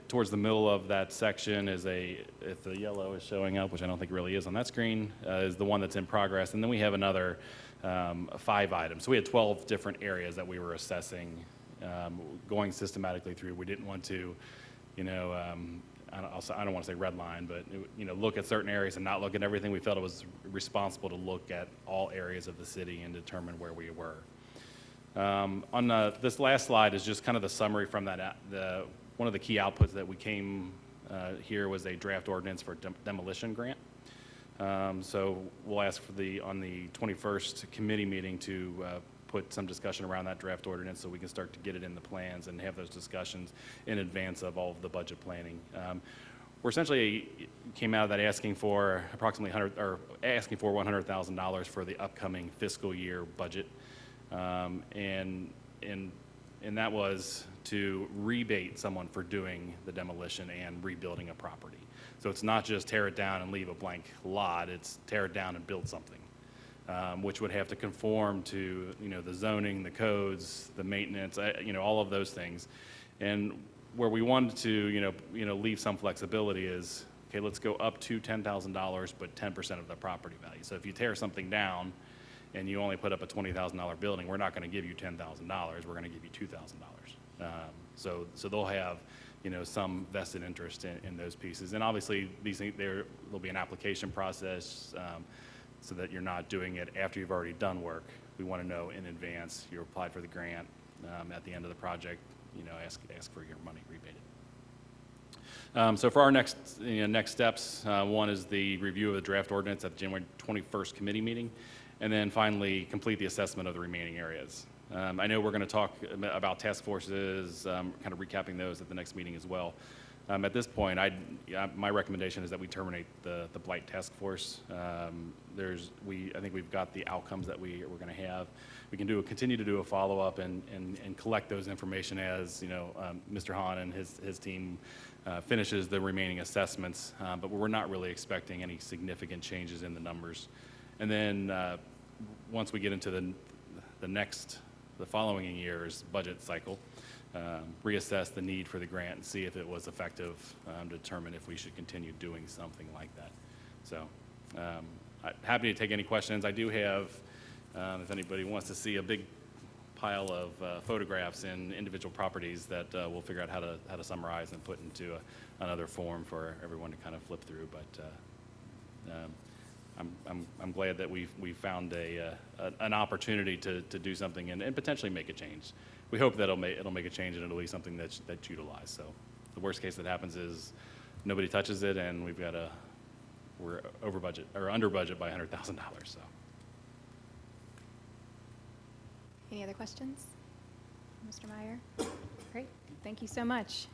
Towards the middle of that section is if the yellow is showing up, which I don't think really is on that screen, is the one that's in progress. And then we have another 5 items. So we had 12 different areas that we were assessing, going systematically through. We didn't want to, I don't want to say redline, but look at certain areas and not look at everything. We felt it was responsible to look at all areas of the city and determine where we were. This last slide is just kind of the summary from that. One of the key outputs that we came here was a draft ordinance for demolition grant. So we'll ask on the 21st committee meeting to put some discussion around that draft ordinance so we can start to get it in the plans and have those discussions in advance of all of the budget planning. We're essentially came out of that asking for approximately $100,000 for the upcoming fiscal year budget, and that was to rebate someone for doing the demolition and rebuilding a property. So it's not just tear it down and leave a blank lot, it's tear it down and build something, which would have to conform to, the zoning, the codes, the maintenance, all of those things. And where we wanted to, leave some flexibility is, okay, let's go up to $10,000, but 10% of the property value. So if you tear something down and you only put up a $20,000 building, we're not going to give you $10,000, we're going to give you $2,000. So they'll have, some vested interest in those pieces. And obviously, these things, there'll be an application process so that you're not doing it after you've already done work. We want to know in advance you applied for the grant. At the end of the project, ask for your money rebated. So for our next steps, one is the review of the draft ordinance at the January 21st committee meeting, and then finally complete the assessment of the remaining areas. I know we're going to talk about task forces, kind of recapping those at the next meeting as well. At this point, my recommendation is that we terminate the blight task force. I think we've got the outcomes that we're going to have. We can continue to do a follow-up and collect those information as, Mr. Hahn and his team finishes the remaining assessments, but we're not really expecting any significant changes in the numbers. And then once we get into the following year's budget cycle, reassess the need for the grant and see if it was effective, determine if we should continue doing something like that. So I'm happy to take any questions. I do have, if anybody wants to see, a big pile of photographs in individual properties that we'll figure out how to summarize and put into another form for everyone to kind of flip through. But I'm glad that we found an opportunity to do something and potentially make a change. We hope that it'll make a change and it'll be something that's utilized. So the worst case that happens is nobody touches it and we're over budget or under budget by $100,000. So.
Any other questions? Mr. Meyer? Great, thank you so much.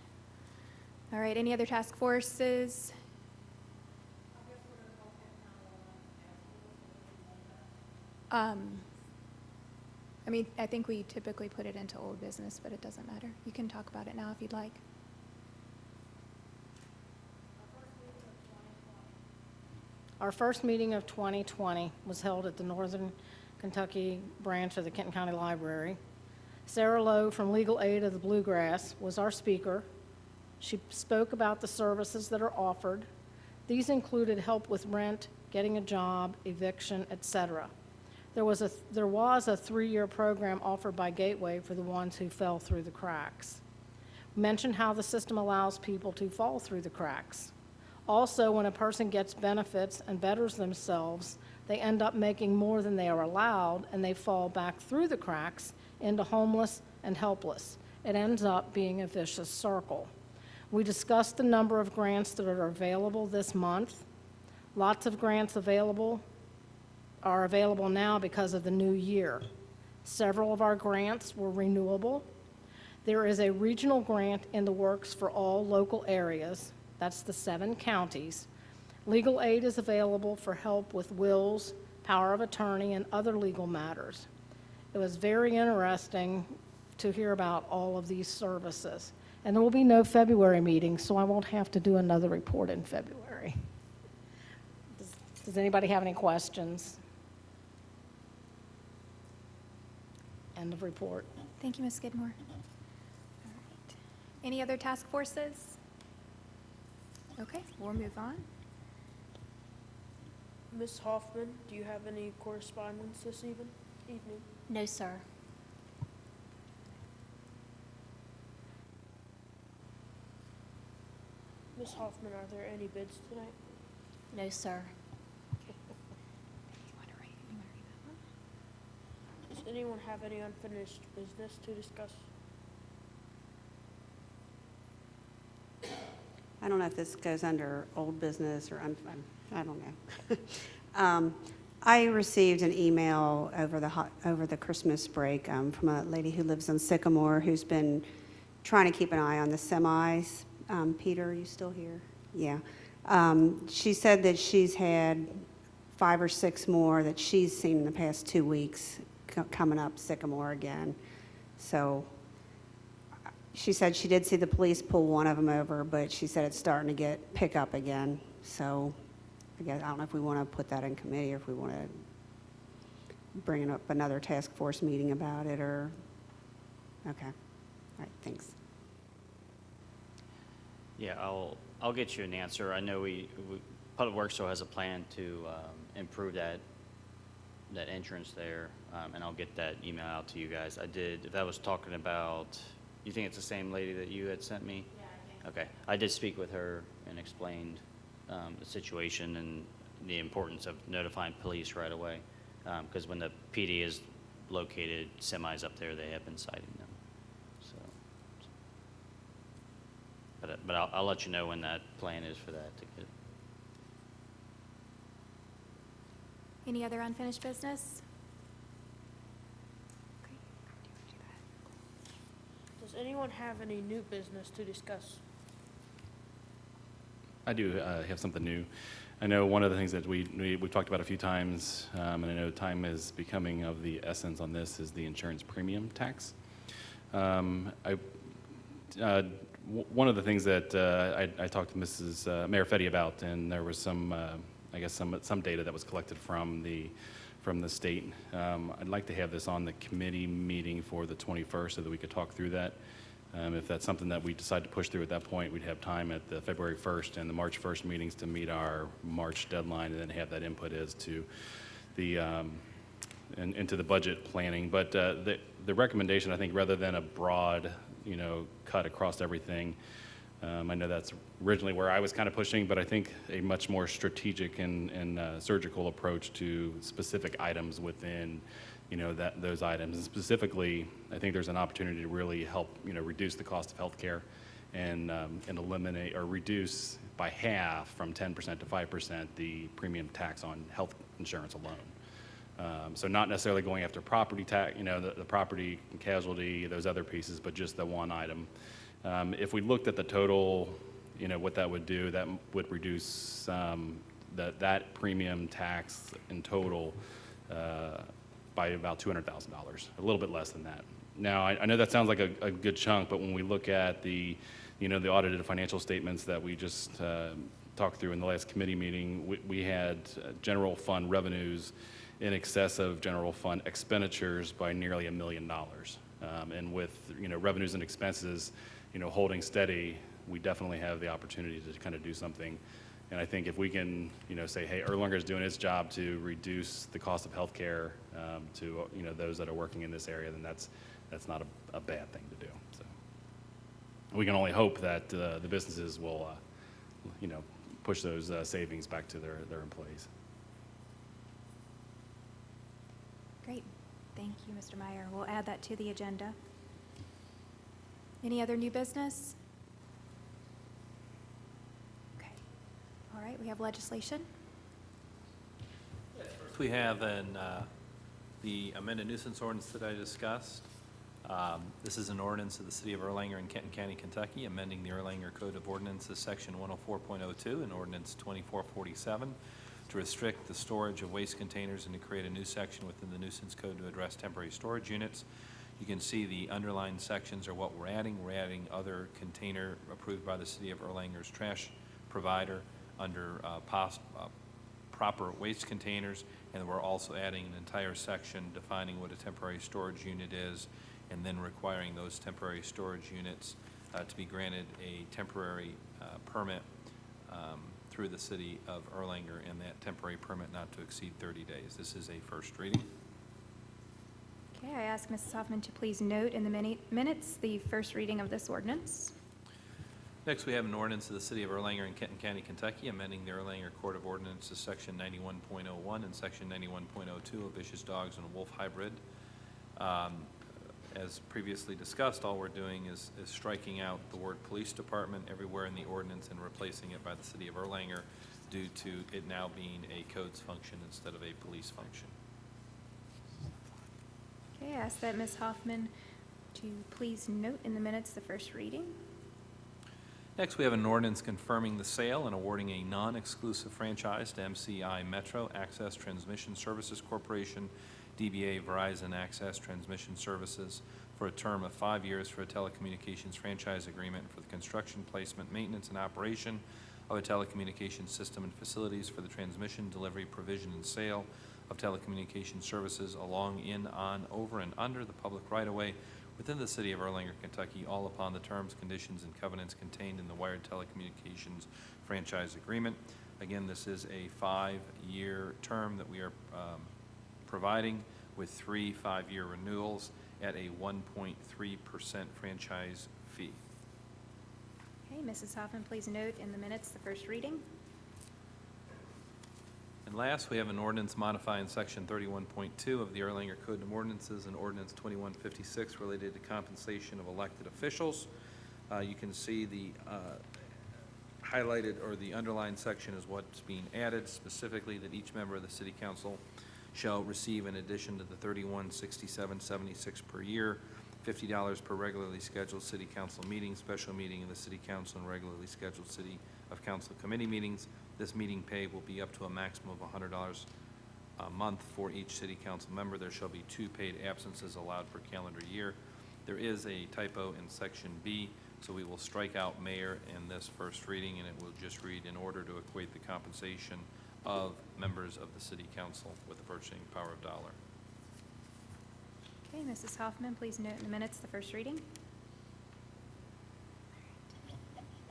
All right, any other task forces? I think we typically put it into old business, but it doesn't matter. You can talk about it now if you'd like.
Our first meeting of 2020 was held at the Northern Kentucky branch of the Kenton County Library. Sarah Lowe from Legal Aid of the Bluegrass was our speaker. She spoke about the services that are offered. These included help with rent, getting a job, eviction, etc. There was a 3-year program offered by Gateway for the ones who fell through the cracks. Mentioned how the system allows people to fall through the cracks. Also, when a person gets benefits and betters themselves, they end up making more than they are allowed, and they fall back through the cracks into homeless and helpless. It ends up being a vicious circle. We discussed the number of grants that are available this month. Lots of grants are available now because of the new year. Several of our grants were renewable. There is a regional grant in the works for all local areas. That's the 7 counties. Legal aid is available for help with wills, power of attorney, and other legal matters. It was very interesting to hear about all of these services. And there will be no February meeting, so I won't have to do another report in February. Does anybody have any questions? End of report.
Thank you, Ms. Skidmore. All right. Any other task forces? Okay, we'll move on.
Ms. Hoffman, do you have any correspondence this evening?
No, sir.
Ms. Hoffman, are there any bids tonight?
No, sir.
Does anyone have any unfinished business to discuss?
I don't know if this goes under old business or I don't know. I received an email over the Christmas break from a lady who lives in Sycamore who's been trying to keep an eye on the semis. Peter, are you still here? Yeah. She said that she's had 5 or 6 more that she's seen in the past 2 weeks coming up Sycamore again. So she said she did see the police pull one of them over, but she said it's starting to pick up again. So I don't know if we want to put that in committee or if we want to bring up another task force meeting about it or, okay. All right, thanks.
Yeah, I'll get you an answer. I know Public Works still has a plan to improve that entrance there, and I'll get that email out to you guys. That was talking about, you think it's the same lady that you had sent me? Yeah, I think so. Okay. I did speak with her and explained the situation and the importance of notifying police right away, because when the PD is located, semis up there, they have been citing them. So, but I'll let you know when that plan is for that to get.
Any other unfinished business? Okay.
Does anyone have any new business to discuss?
I do have something new. I know one of the things that we've talked about a few times, and I know time is becoming of the essence on this, is the insurance premium tax. One of the things that I talked to Mrs. Mayor Fetty about, and there was some, I guess some data that was collected from the state. I'd like to have this on the committee meeting for the 21st so that we could talk through that. If that's something that we decide to push through at that point, we'd have time at the February 1st and the March 1st meetings to meet our March deadline and then have that input as to the into the budget planning. But the recommendation, I think, rather than a broad, cut across everything, I know that's originally where I was kind of pushing, but I think a much more strategic and surgical approach to specific items within those items. And specifically, I think there's an opportunity to really help, reduce the cost of healthcare and eliminate or reduce by half from 10% to 5% the premium tax on health insurance alone. So not necessarily going after property tax, the property and casualty, those other pieces, but just the one item. If we looked at the total, what that would do, that would reduce that premium tax in total by about $200,000, a little bit less than that. Now, I know that sounds like a good chunk, but when we look at the audited financial statements that we just talked through in the last committee meeting, we had general fund revenues in excess of general fund expenditures by nearly $1 million. And with revenues and expenses holding steady, we definitely have the opportunity to kind of do something. And I think if we can, say, hey, Erlanger is doing its job to reduce the cost of healthcare to those that are working in this area, then that's not a bad thing to do. So we can only hope that the businesses will, push those savings back to their employees.
Great. Thank you, Mr. Meyer. We'll add that to the agenda. Any other new business? Okay. All right, we have legislation.
First, we have the amended nuisance ordinance that I discussed. This is an ordinance of the City of Erlanger in Kenton County, Kentucky, amending the Erlanger Code of Ordinances, Section 104.02 and Ordinance 2447 to restrict the storage of waste containers and to create a new section within the nuisance code to address temporary storage units. You can see the underlined sections are what we're adding. We're adding other container approved by the City of Erlanger's trash provider under proper waste containers, and we're also adding an entire section defining what a temporary storage unit is, and then requiring those temporary storage units to be granted a temporary permit through the City of Erlanger, and that temporary permit not to exceed 30 days. This is a first reading.
Okay, I ask Mrs. Hoffman to please note in the minutes the first reading of this ordinance.
Next, we have an ordinance of the City of Erlanger in Kenton County, Kentucky, amending the Erlanger Court of Ordinances, Section 91.01 and Section 91.02 of vicious dogs and a wolf hybrid. As previously discussed, all we're doing is striking out the word police department everywhere in the ordinance and replacing it by the City of Erlanger due to it now being a codes function instead of a police function.
Okay, I ask that Ms. Hoffman to please note in the minutes the first reading.
Next, we have an ordinance confirming the sale and awarding a non-exclusive franchise to MCI Metro Access Transmission Services Corporation, DBA Verizon Access Transmission Services, for a term of 5 years for a telecommunications franchise agreement for the construction, placement, maintenance, and operation of a telecommunications system and facilities for the transmission, delivery, provision, and sale of telecommunications services along, in, on, over, and under the public right-of-way within the City of Erlanger, Kentucky, all upon the terms, conditions, and covenants contained in the wired telecommunications franchise agreement. Again, this is a 5-year term that we are providing with 3 5-year renewals at a 1.3% franchise fee.
Okay, Mrs. Hoffman, please note in the minutes the first reading.
And last, we have an ordinance modifying Section 31.2 of the Erlanger Code of Ordinances and Ordinance 2156 related to compensation of elected officials. You can see the highlighted or the underlined section is what's being added, specifically that each member of the City Council shall receive, in addition to the $31.6776 per year, $50 per regularly scheduled City Council meeting, special meeting of the City Council, and regularly scheduled City
of council committee meetings. This meeting pay will be up to a maximum of $100 a month for each city council member. There shall be 2 paid absences allowed per calendar year. There is a typo in section B, so we will strike out mayor in this first reading, and it will just read, in order to equate the compensation of members of the city council with the purchasing power of dollar.
Okay, Mrs. Hoffman, please note in the minutes the first reading.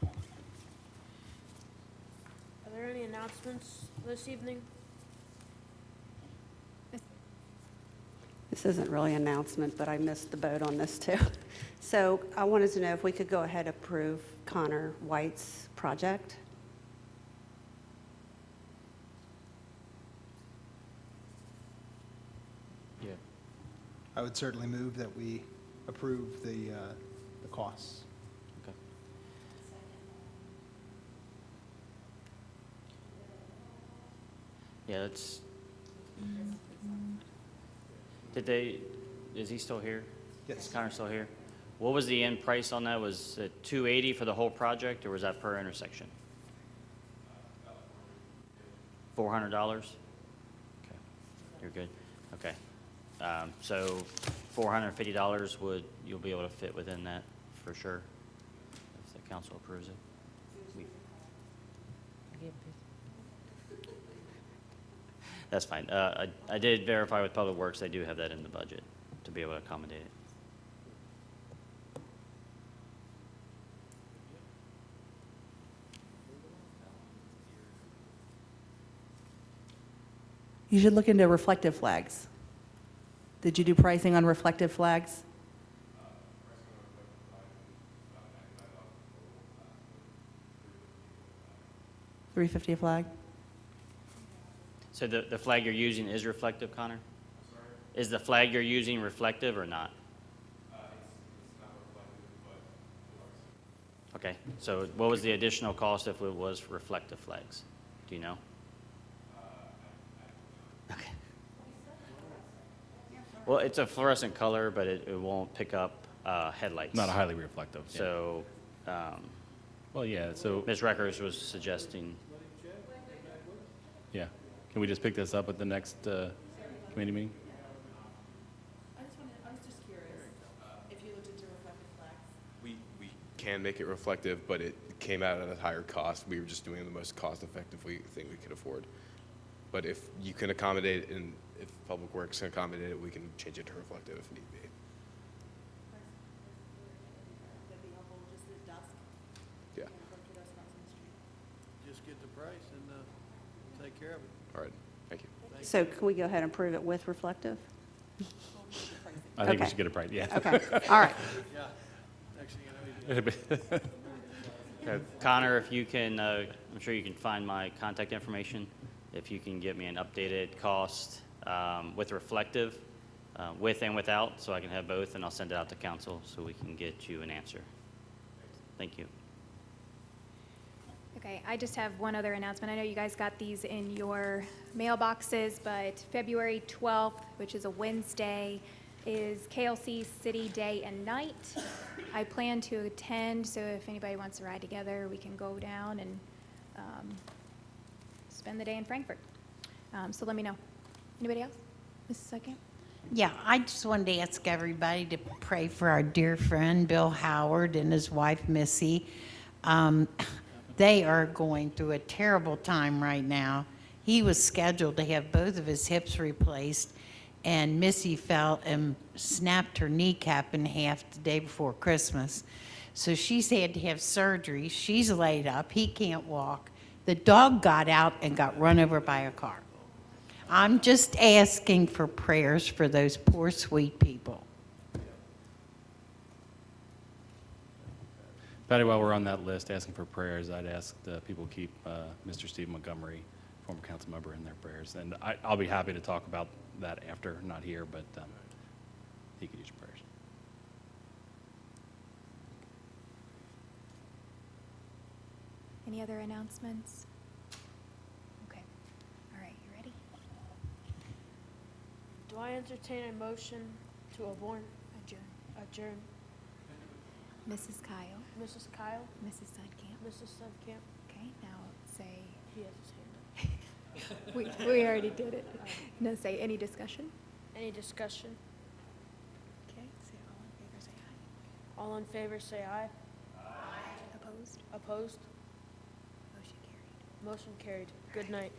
Are there any announcements this evening?
This isn't really an announcement, but I missed the boat on this too. So I wanted to know if we could go ahead and approve Connor White's project.
Yeah. I would certainly move that we approve the costs.
Okay. Yeah, it's, is he still here?
Yes.
Is Connor still here? What was the end price on that? Was it $280 for the whole project, or was that per intersection? $400? Okay, you're good. Okay. So $450 you'll be able to fit within that for sure, if the council approves it. That's fine. I did verify with Public Works, they do have that in the budget to be able to accommodate it.
You should look into reflective flags. Did you do pricing on reflective flags? $350 a flag?
So the flag you're using is reflective, Connor? Is the flag you're using reflective or not? Okay, so what was the additional cost if it was reflective flags? Do you know? Okay. Well, it's a fluorescent color, but it won't pick up headlights.
Not a highly reflective. Yeah.
So,
well, yeah, so.
Ms. Reckers was suggesting.
Yeah. Can we just pick this up at the next committee meeting?
I was just curious if you looked into reflective flags.
We can make it reflective, but it came out at a higher cost. We were just doing the most cost-effective thing we could afford. But if you can accommodate, and if Public Works can accommodate it, we can change it to reflective if need be. Yeah.
Just get the price and take care of it.
All right. Thank you.
So can we go ahead and approve it with reflective?
I think we
Okay.
should get a price, yeah.
Okay, all right.
Yeah. Next thing you know,
Okay, Connor, if you can, I'm sure you can find my contact information. If you can get me an updated cost with reflective, with and without, so I can have both, and I'll send it out to council so we can get you an answer. Thank you.
Okay, I just have one other announcement. I know you guys got these in your mailboxes, but February 12th, which is a Wednesday, is KLC City Day and Night. I plan to attend, so if anybody wants to ride together, we can go down and spend the day in Frankfurt. So let me know. Anybody else? Mrs. Second?
Yeah, I just wanted to ask everybody to pray for our dear friend Bill Howard and his wife Missy. They are going through a terrible time right now. He was scheduled to have both of his hips replaced, and Missy fell and snapped her kneecap in half the day before Christmas. So she's had to have surgery. She's laid up. He can't walk. The dog got out and got run over by a car. I'm just asking for prayers for those poor, sweet people.
Patty, while we're on that list, asking for prayers, I'd ask people keep Mr. Steve Montgomery, former council member, in their prayers. And I'll be happy to talk about that after, not here, but he could use your prayers.
Any other announcements? Okay. All right, you ready?
Do I entertain a motion to adjourn? Adjourn.
Mrs. Kyle?
Mrs. Kyle?
Mrs. Sudkamp?
Mrs. Sudkamp?
Okay.
He has his hand up.
We already did it. No, say any discussion?
Any discussion?
Okay, so all in favor, say aye.
All in favor, say aye.
Opposed?
Opposed?
Motion carried.
Motion carried. Good night.